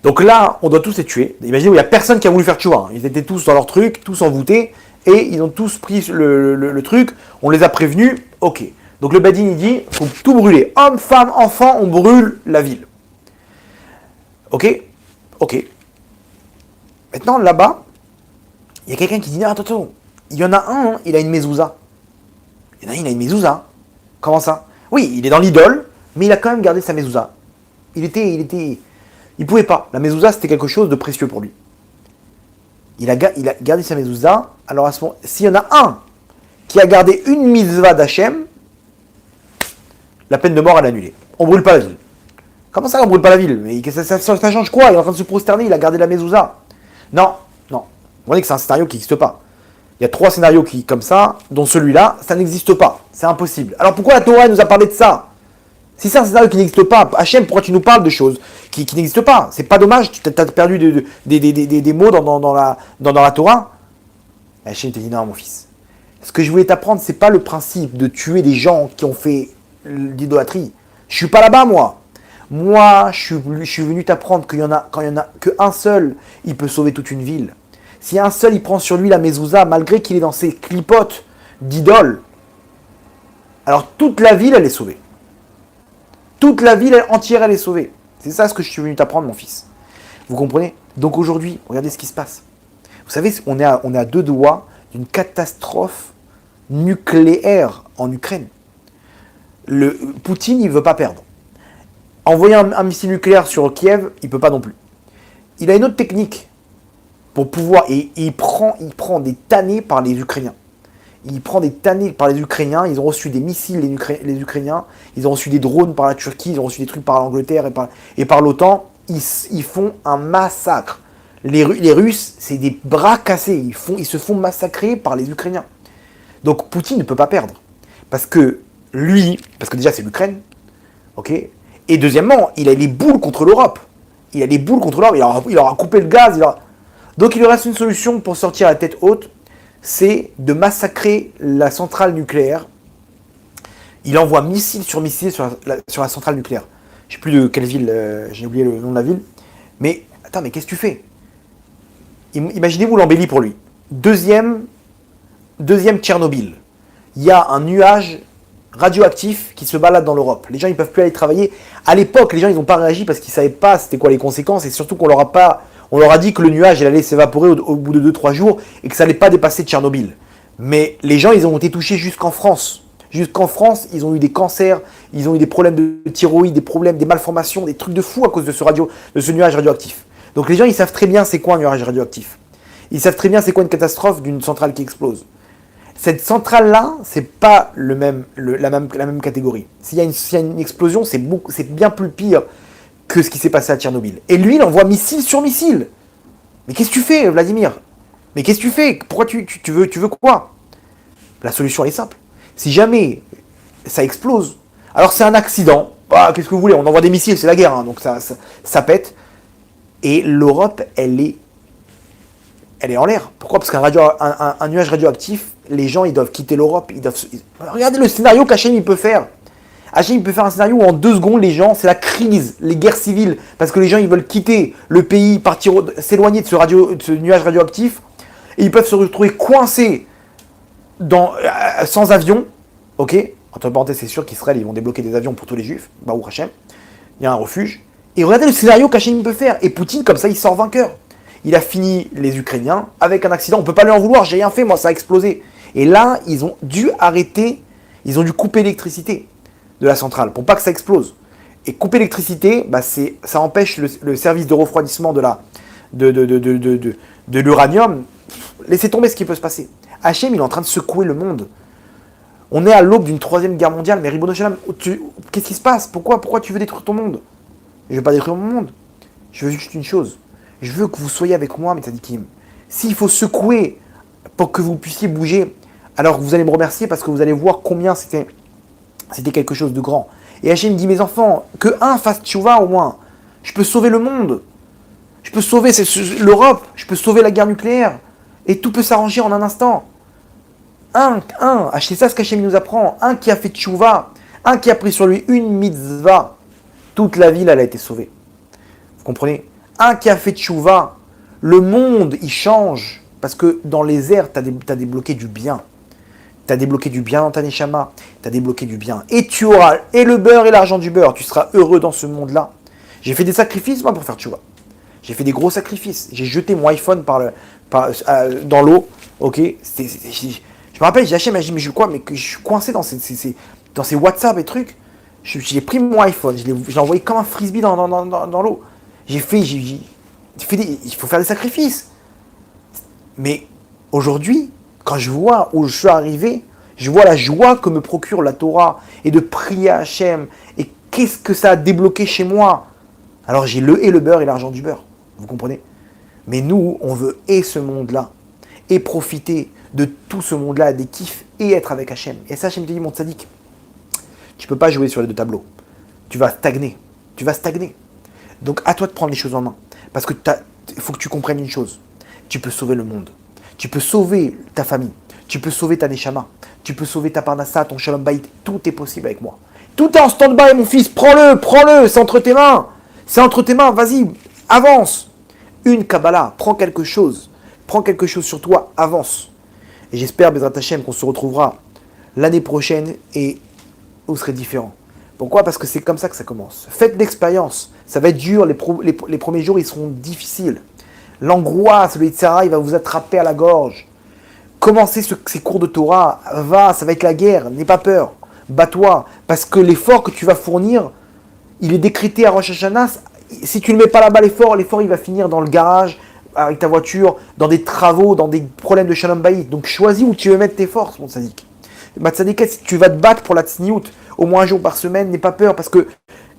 Donc là, on doit tous les tuer. Imaginez, il n'y a personne qui a voulu faire tchouva. Ils étaient tous dans leur truc, tous envoûtés, et ils ont tous pris le truc. On les a prévenus. Ok. Donc le Badin, il dit, il faut tout brûler. Hommes, femmes, enfants, on brûle la ville. Ok. Maintenant, là-bas, il y a quelqu'un qui dit, non, attends, il y en a un, il a une mezouza. Il a une mezouza. Comment ça? Oui, il est dans l'idole, mais il a quand même gardé sa mezouza. Il pouvait pas. La mezouza, c'était quelque chose de précieux pour lui. Il a gardé sa mezouza. Alors à ce moment, s'il y en a un qui a gardé une mitzvah d'Hachem, la peine de mort, elle est annulée. On brûle pas la ville. Comment ça, on brûle pas la ville? Mais ça change quoi? Il est en train de se prosterner, il a gardé la mezouza. Non. Vous voyez que c'est un scénario qui n'existe pas. Il y a 3 scénarios comme ça, dont celui-là, ça n'existe pas. C'est impossible. Alors pourquoi la Torah nous a parlé de ça? Si c'est un scénario qui n'existe pas, Hachem, pourquoi tu nous parles de choses qui n'existent pas? C'est pas dommage, tu as perdu des mots dans la Torah. Hachem te dit non, mon fils. Ce que je voulais t'apprendre, c'est pas le principe de tuer des gens qui ont fait l'idolâtrie. Je suis pas là-bas, moi. Moi, je suis venu t'apprendre quand il y en a qu'un seul, il peut sauver toute une ville. Si un seul, il prend sur lui la mezouza, malgré qu'il est dans ses clipotes d'idoles, alors toute la ville, elle est sauvée. Toute la ville entière, elle est sauvée. C'est ça ce que je suis venu t'apprendre, mon fils. Vous comprenez? Donc aujourd'hui, regardez ce qui se passe. Vous savez, on est à 2 doigts d'une catastrophe nucléaire en Ukraine. Poutine, il ne veut pas perdre. Envoyer un missile nucléaire sur Kiev, il ne peut pas non plus. Il a une autre technique pour pouvoir... Et il prend des tannées par les Ukrainiens. Il prend des tannées par les Ukrainiens. Ils ont reçu des missiles, les Ukrainiens. Ils ont reçu des drones par la Turquie. Ils ont reçu des trucs par l'Angleterre et par l'OTAN. Ils font un massacre. Les Russes, c'est des bras cassés. Ils se font massacrer par les Ukrainiens. Donc Poutine ne peut pas perdre. Parce que déjà c'est l'Ukraine. Ok. Et deuxièmement, il a les boules contre l'Europe. Il aura coupé le gaz. Donc il lui reste une solution pour sortir à la tête haute. C'est de massacrer la centrale nucléaire. Il envoie missile sur missile sur la centrale nucléaire. Je ne sais plus de quelle ville, j'ai oublié le nom de la ville. Mais, attends, mais qu'est-ce que tu fais? Imaginez-vous l'embellie pour lui. Deuxième Tchernobyl. Il y a un nuage radioactif qui se balade dans l'Europe. Les gens, ils ne peuvent plus aller travailler. À l'époque, les gens, ils n'ont pas réagi parce qu'ils ne savaient pas c'était quoi les conséquences et surtout qu'on leur a dit que le nuage, il allait s'évaporer au bout de 2-3 jours et que ça n'allait pas dépasser Tchernobyl. Mais les gens, ils ont été touchés jusqu'en France. Jusqu'en France, ils ont eu des cancers, ils ont eu des problèmes de thyroïde, des malformations, des trucs de fou à cause de ce nuage radioactif. Donc les gens, ils savent très bien c'est quoi un nuage radioactif. Ils savent très bien c'est quoi une catastrophe d'une centrale qui explose. Cette centrale-là, c'est pas la même catégorie. S'il y a une explosion, c'est bien plus pire que ce qui s'est passé à Tchernobyl. Et lui, il envoie missile sur missile. Mais qu'est-ce que tu fais, Vladimir? Mais qu'est-ce que tu fais? Pourquoi tu veux quoi? La solution, elle est simple. Si jamais ça explose, alors c'est un accident. Bah, qu'est-ce que vous voulez? On envoie des missiles, c'est la guerre, hein, donc ça pète. Et l'Europe, elle est en l'air. Pourquoi? Parce qu'un nuage radioactif, les gens, ils doivent quitter l'Europe. Regardez le scénario qu'Hachem, il peut faire. Hachem, il peut faire un scénario où en 2 secondes, les gens, c'est la crise, les guerres civiles, parce que les gens, ils veulent quitter le pays, s'éloigner de ce nuage radioactif, et ils peuvent se retrouver coincés sans avion, ok. Entre parenthèses, c'est sûr qu'Israël, ils vont débloquer des avions pour tous les juifs, Baruch Hashem. Il y a un refuge. Et regardez le scénario qu'Hachem peut faire. Et Poutine, comme ça, il sort vainqueur. Il a fini les Ukrainiens avec un accident. On ne peut pas lui en vouloir, j'ai rien fait, moi, ça a explosé. Et là, ils ont dû arrêter, ils ont dû couper l'électricité de la centrale pour pas que ça explose. Et couper l'électricité, bah ça empêche le service de refroidissement de l'uranium. Laissez tomber ce qui peut se passer. Hachem, il est en train de secouer le monde. On est à l'aube d'une troisième guerre mondiale, mais Ribono Shalom, qu'est-ce qui se passe? Pourquoi tu veux détruire ton monde? Je ne veux pas détruire mon monde. Je veux juste une chose. Je veux que vous soyez avec moi, mes tzadikim. S'il faut secouer pour que vous puissiez bouger, alors vous allez me remercier parce que vous allez voir combien c'était quelque chose de grand. Et Hachem dit, mes enfants, que un fasse tchouva au moins. Je peux sauver le monde. Je peux sauver l'Europe. Je peux sauver la guerre nucléaire. Et tout peut s'arranger en un instant. C'est ça ce qu'Hachem nous apprend. Un qui a fait tchouva, un qui a pris sur lui une mitzvah, toute la ville, elle a été sauvée. Vous comprenez? Un qui a fait tchouva, le monde, il change. Parce que dans les airs, tu as débloqué du bien. Tu as débloqué du bien dans ta neshama. Tu as débloqué du bien. Et tu auras et le beurre et l'argent du beurre. Tu seras heureux dans ce monde-là. J'ai fait des sacrifices, moi, pour faire tchouva. J'ai fait des gros sacrifices. J'ai jeté mon iPhone dans l'eau. Ok? Je me rappelle, j'ai acheté, mais je suis coincé dans ces WhatsApp et trucs. J'ai pris mon iPhone, je l'ai envoyé comme un frisbee dans l'eau. Il faut faire des sacrifices. Mais aujourd'hui, quand je vois où je suis arrivé, je vois la joie que me procure la Torah et de prier à Hachem. Et qu'est-ce que ça a débloqué chez moi? Alors j'ai le beurre et l'argent du beurre. Vous comprenez? Mais nous, on veut ce monde-là et profiter de tout ce monde-là, des kiffs et être avec Hachem. Et ça, Hachem te dit, mon tzaddik, tu ne peux pas jouer sur les deux tableaux. Tu vas stagner. Donc à toi de prendre les choses en main. Parce que il faut que tu comprennes une chose. Tu peux sauver le monde. Tu peux sauver ta famille. Tu peux sauver ta neshama. Tu peux sauver ta parnassa, ton shalom bayit. Tout est possible avec moi. Tout est en stand-by, mon fils. Prends-le. C'est entre tes mains. Vas-y, avance. Une Kabbalah. Prends quelque chose sur toi, avance. Et j'espère, Bezrat Hachem, qu'on se retrouvera l'année prochaine et vous serez différents. Pourquoi? Parce que c'est comme ça que ça commence. Faites l'expérience. Ça va être dur, les premiers jours, ils seront difficiles. L'angoisse, le Yitzhara, il va vous attraper à la gorge. Commencez ces cours de Torah. Ça va être la guerre. N'aie pas peur. Bats-toi. Parce que l'effort que tu vas fournir, il est décrété à Rosh Hashanah. Si tu ne mets pas là-bas l'effort, il va finir dans le garage, avec ta voiture, dans des travaux, dans des problèmes de Shalom Bayit. Donc choisis où tu veux mettre tes forces, mon tzaddik. Ma tzaddik, si tu vas te battre pour la tsniout, au moins un jour par semaine, n'aie pas peur, parce que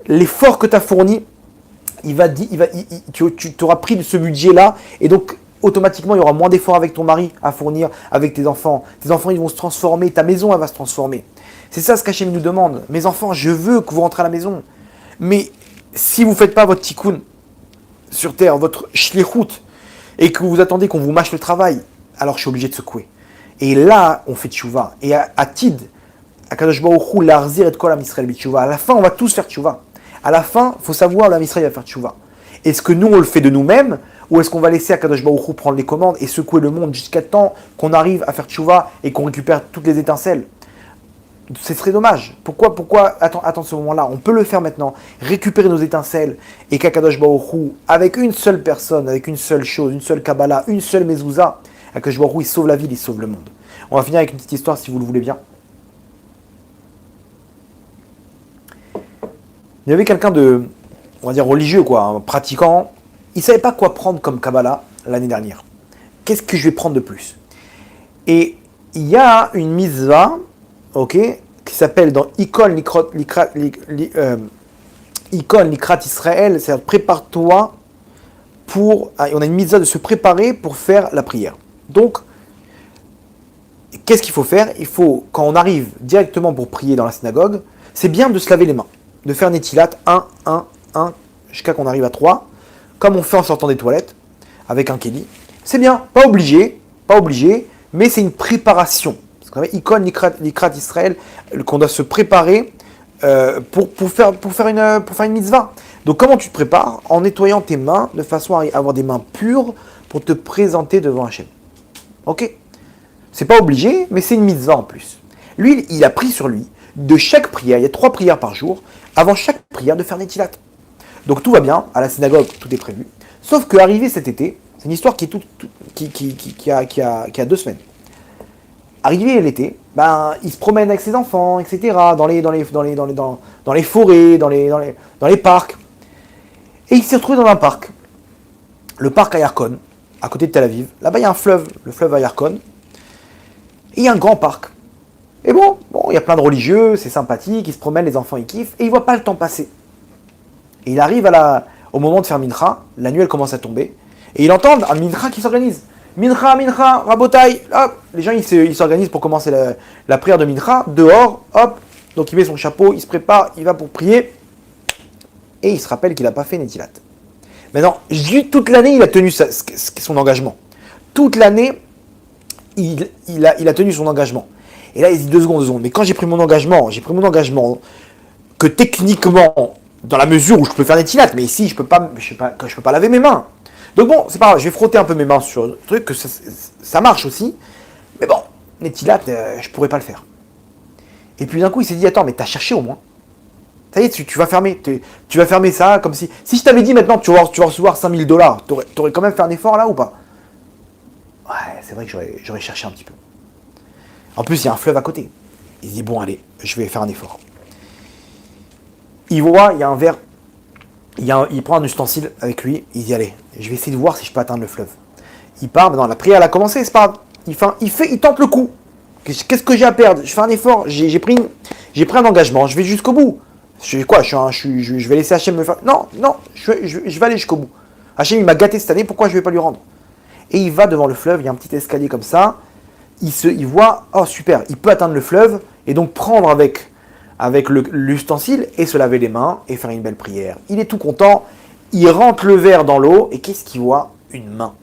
l'effort que tu as fourni, tu auras pris de ce budget-là, et donc automatiquement, il y aura moins d'efforts avec ton mari à fournir, avec tes enfants. Tes enfants, ils vont se transformer, ta maison, elle va se transformer. C'est ça ce qu'Hachem nous demande. Mes enfants, je veux que vous rentrez à la maison. Mais si vous ne faites pas votre tikkun sur terre, votre shlichut, et que vous attendez qu'on vous mâche le travail, alors je suis obligé de secouer. Et là, on fait tchouva. Et à Tid, à Kadosh Baruch Hu, l'arzir et kol am Yisrael b'tchouva. À la fin, on va tous faire tchouva. À la fin, il faut savoir, l'am Yisrael va faire tchouva. Est-ce que nous, on le fait de nous-mêmes, ou est-ce qu'on va laisser à Kadosh Baruch Hu prendre les commandes et secouer le monde jusqu'à temps qu'on arrive à faire tchouva et qu'on récupère toutes les étincelles? Ce serait dommage. Pourquoi attendre ce moment-là? On peut le faire maintenant, récupérer nos étincelles, et qu'Akadosh Baruch Hu, avec une seule personne, avec une seule chose, une seule Kabbalah, une seule mezouza, Akadosh Baruch Hu, il sauve la ville, il sauve le monde. On va finir avec une petite histoire, si vous le voulez bien. Il y avait quelqu'un de, on va dire religieux, un pratiquant. Il ne savait pas quoi prendre comme Kabbalah l'année dernière. Qu'est-ce que je vais prendre de plus? Et il y a une mitzvah, qui s'appelle dans Ikon Likrat Israël, c'est-à-dire prépare-toi pour. On a une mitzvah de se préparer pour faire la prière. Donc, qu'est-ce qu'il faut faire? Il faut, quand on arrive directement pour prier dans la synagogue, c'est bien de se laver les mains, de faire Netilat 1, 1, 1, jusqu'à qu'on arrive à 3, comme on fait en sortant des toilettes, avec un kéli. C'est bien, pas obligé, mais c'est une préparation. Ikon Likrat Israël, qu'on doit se préparer pour faire une mitzvah. Donc comment tu te prépares? En nettoyant tes mains de façon à avoir des mains pures pour te présenter devant Hachem. Ok? C'est pas obligé, mais c'est une mitzvah en plus. Lui, il a pris sur lui, de chaque prière, il y a 3 prières par jour, avant chaque prière de faire Netilat. Donc tout va bien, à la synagogue, tout est prévu. Sauf qu'arrivé cet été, c'est une histoire qui a 2 semaines. Arrivé l'été, il se promène avec ses enfants, etc., dans les forêts, dans les parcs. Et il s'est retrouvé dans un parc, le parc Ayarkon, à côté de Tel Aviv. Là-bas, il y a un fleuve, le fleuve Ayarkon. Et il y a un grand parc. Et bon, il y a plein de religieux, c'est sympathique, ils se promènent, les enfants, ils kiffent, et ils ne voient pas le temps passer. Et il arrive au moment de faire Mincha, la nuit, elle commence à tomber, et il entend un Mincha qui s'organise. Mincha, Rabotai, hop. Les gens, ils s'organisent pour commencer la prière de Mincha, dehors, hop. Donc il met son chapeau, il se prépare, il va pour prier, et il se rappelle qu'il n'a pas fait Netilat. Maintenant, toute l'année, il a tenu son engagement. Toute l'année, il a tenu son engagement. Et là, il dit 2 secondes. Mais quand j'ai pris mon engagement que techniquement, dans la mesure où je peux faire Netilat, mais ici, je peux pas laver mes mains. Donc bon, c'est pas grave, je vais frotter un peu mes mains sur le truc, que ça marche aussi. Mais bon, Netilat, je pourrais pas le faire. Et puis d'un coup, il s'est dit, attends, mais t'as cherché au moins. Ça y est, tu vas fermer ça, comme si je t'avais dit maintenant, tu vas recevoir $5 000, t'aurais quand même fait un effort là ou pas? Ouais, c'est vrai que j'aurais cherché un petit peu. En plus, il y a un fleuve à côté. Il se dit, bon, allez, je vais faire un effort. Il voit, il y a un verre, il prend un ustensile avec lui, il dit, allez, je vais essayer de voir si je peux atteindre le fleuve. Il part, maintenant la prière elle a commencé, c'est pas grave. Il tente le coup. Qu'est-ce que j'ai à perdre? Je fais un effort, j'ai pris un engagement, je vais jusqu'au bout. Je vais laisser Hachem me faire... Non, je vais aller jusqu'au bout. Hachem, il m'a gâté cette année, pourquoi je ne vais pas lui rendre? Et il va devant le fleuve, il y a un petit escalier comme ça, il voit, oh super, il peut atteindre le fleuve, et donc prendre avec l'ustensile, et se laver les mains, et faire une belle prière. Il est tout content, il rentre le verre dans l'eau, et qu'est-ce qu'il voit? Une main.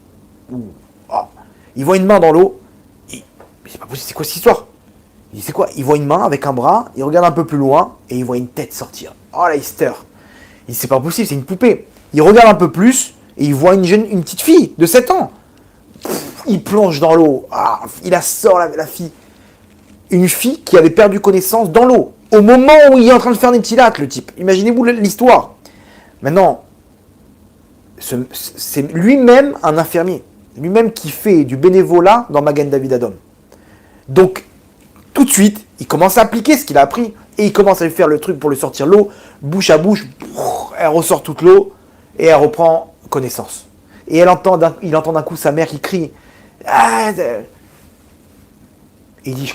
Il voit une main dans l'eau, c'est pas possible, c'est quoi cette histoire? Il dit, c'est quoi? Il voit une main avec un bras, il regarde un peu plus loin, et il voit une tête sortir. Oh là, il se terre. Il dit, c'est pas possible, c'est une poupée. Il regarde un peu plus, et il voit une petite fille de 7 ans. Il plonge dans l'eau. Il la sort, la fille. Une fille qui avait perdu connaissance dans l'eau. Au moment où il est en train de faire des petits lacs, le type. Imaginez-vous l'histoire. Maintenant, c'est lui-même un infirmier. Lui-même qui fait du bénévolat dans Magen David Adom. Donc, tout de suite, il commence à appliquer ce qu'il a appris. Et il commence à lui faire le truc pour lui sortir l'eau. Bouche à bouche, elle ressort toute l'eau. Et elle reprend connaissance. Et il entend d'un coup sa mère qui crie. Il dit,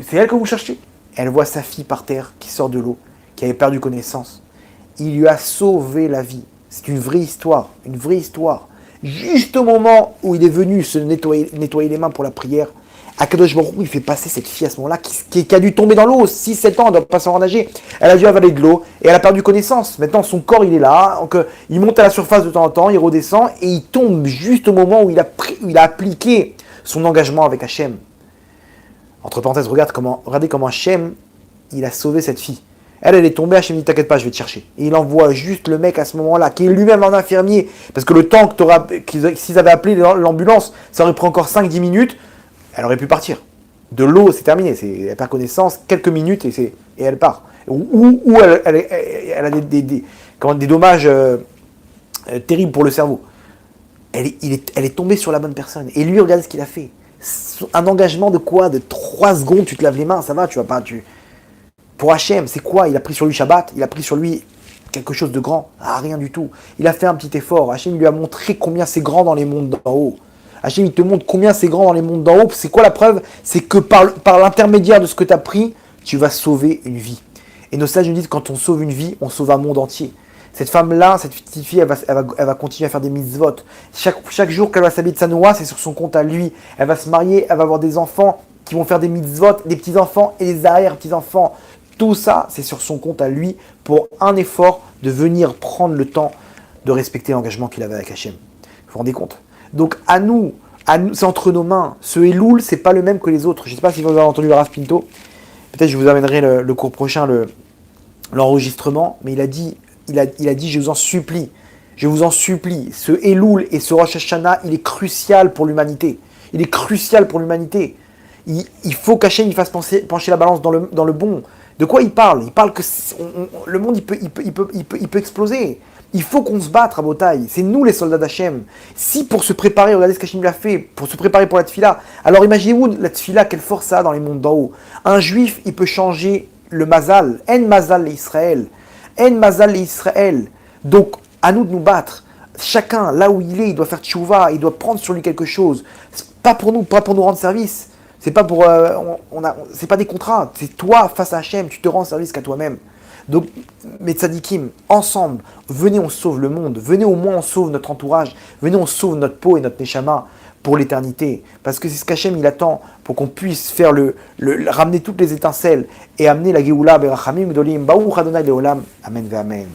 c'est elle que vous cherchez? Elle voit sa fille par terre qui sort de l'eau, qui avait perdu connaissance. Il lui a sauvé la vie. C'est une vraie histoire, une vraie histoire. Juste au moment où il est venu se nettoyer les mains pour la prière, Akadosh Baruch Hu, il fait passer cette fille à ce moment-là qui a dû tomber dans l'eau, 6-7 ans, elle ne doit pas savoir nager. Elle a dû avaler de l'eau et elle a perdu connaissance. Maintenant, son corps, il est là, donc, il monte à la surface de temps en temps, il redescend et il tombe juste au moment où il a appliqué son engagement avec Hachem. Entre parenthèses, regardez comment Hachem, il a sauvé cette fille. Elle est tombée, Hachem dit, t'inquiète pas, je vais te chercher. Et il envoie juste le mec à ce moment-là, qui est lui-même un infirmier, parce que le temps s'ils avaient appelé l'ambulance, ça aurait pris encore 5-10 minutes, elle aurait pu partir. De l'eau, c'est terminé, elle perd connaissance, quelques minutes et elle part. Ou elle a des dommages terribles pour le cerveau. Elle est tombée sur la bonne personne. Et lui, regarde ce qu'il a fait. Un engagement de quoi? De 3 secondes, tu te laves les mains, ça va, tu vas pas... Pour Hachem, c'est quoi? Il a pris sur lui Shabbat, il a pris sur lui quelque chose de grand. Rien du tout. Il a fait un petit effort. Hachem lui a montré combien c'est grand dans les mondes d'en haut. Hachem, il te montre combien c'est grand dans les mondes d'en haut. C'est quoi la preuve? C'est que par l'intermédiaire de ce que tu as pris, tu vas sauver une vie. Et nos sages nous disent, quand on sauve une vie, on sauve un monde entier. Cette femme-là, cette petite fille, elle va continuer à faire des mitzvot. Chaque jour qu'elle va s'habiller de Sanoa, c'est sur son compte à lui. Elle va se marier, elle va avoir des enfants qui vont faire des mitzvot, des petits-enfants et des arrière-petits-enfants. Tout ça, c'est sur son compte à lui pour un effort de venir prendre le temps de respecter l'engagement qu'il avait avec Hachem. Vous vous rendez compte? Donc à nous, c'est entre nos mains. Ce Elul, c'est pas le même que les autres. Je ne sais pas si vous avez entendu le Rav Pinto. Peut-être je vous amènerai le cours prochain, l'enregistrement. Mais il a dit, je vous en supplie. Ce Elul et ce Rosh Hashanah, il est crucial pour l'humanité. Il est crucial pour l'humanité. Il faut qu'Hachem il fasse pencher la balance dans le bon. De quoi il parle? Il parle que le monde il peut exploser. Il faut qu'on se batte à Botaï. C'est nous les soldats d'Hachem. Si pour se préparer, regardez ce qu'Hachem lui a fait, pour se préparer pour la tefila. Alors imaginez-vous la tefila, quelle force ça a dans les mondes d'en haut. Un juif, il peut changer le mazal. En mazal Israël. En mazal Israël. Donc, à nous de nous battre. Chacun, là où il est, il doit faire tchouva, il doit prendre sur lui quelque chose. Pas pour nous rendre service. C'est pas pour, c'est pas des contrats. C'est toi face à Hachem, tu te rends service qu'à toi-même. Donc, mes tzadikim, ensemble, venez, on sauve le monde. Venez, au moins, on sauve notre entourage. Venez, on sauve notre peau et notre neshama pour l'éternité. Parce que c'est ce qu'Hachem, il attend pour qu'on puisse faire ramener toutes les étincelles et amener la Géoula, Berachamim, Gdolim, Baruch Adonai Leolam. Amen, ve Amen.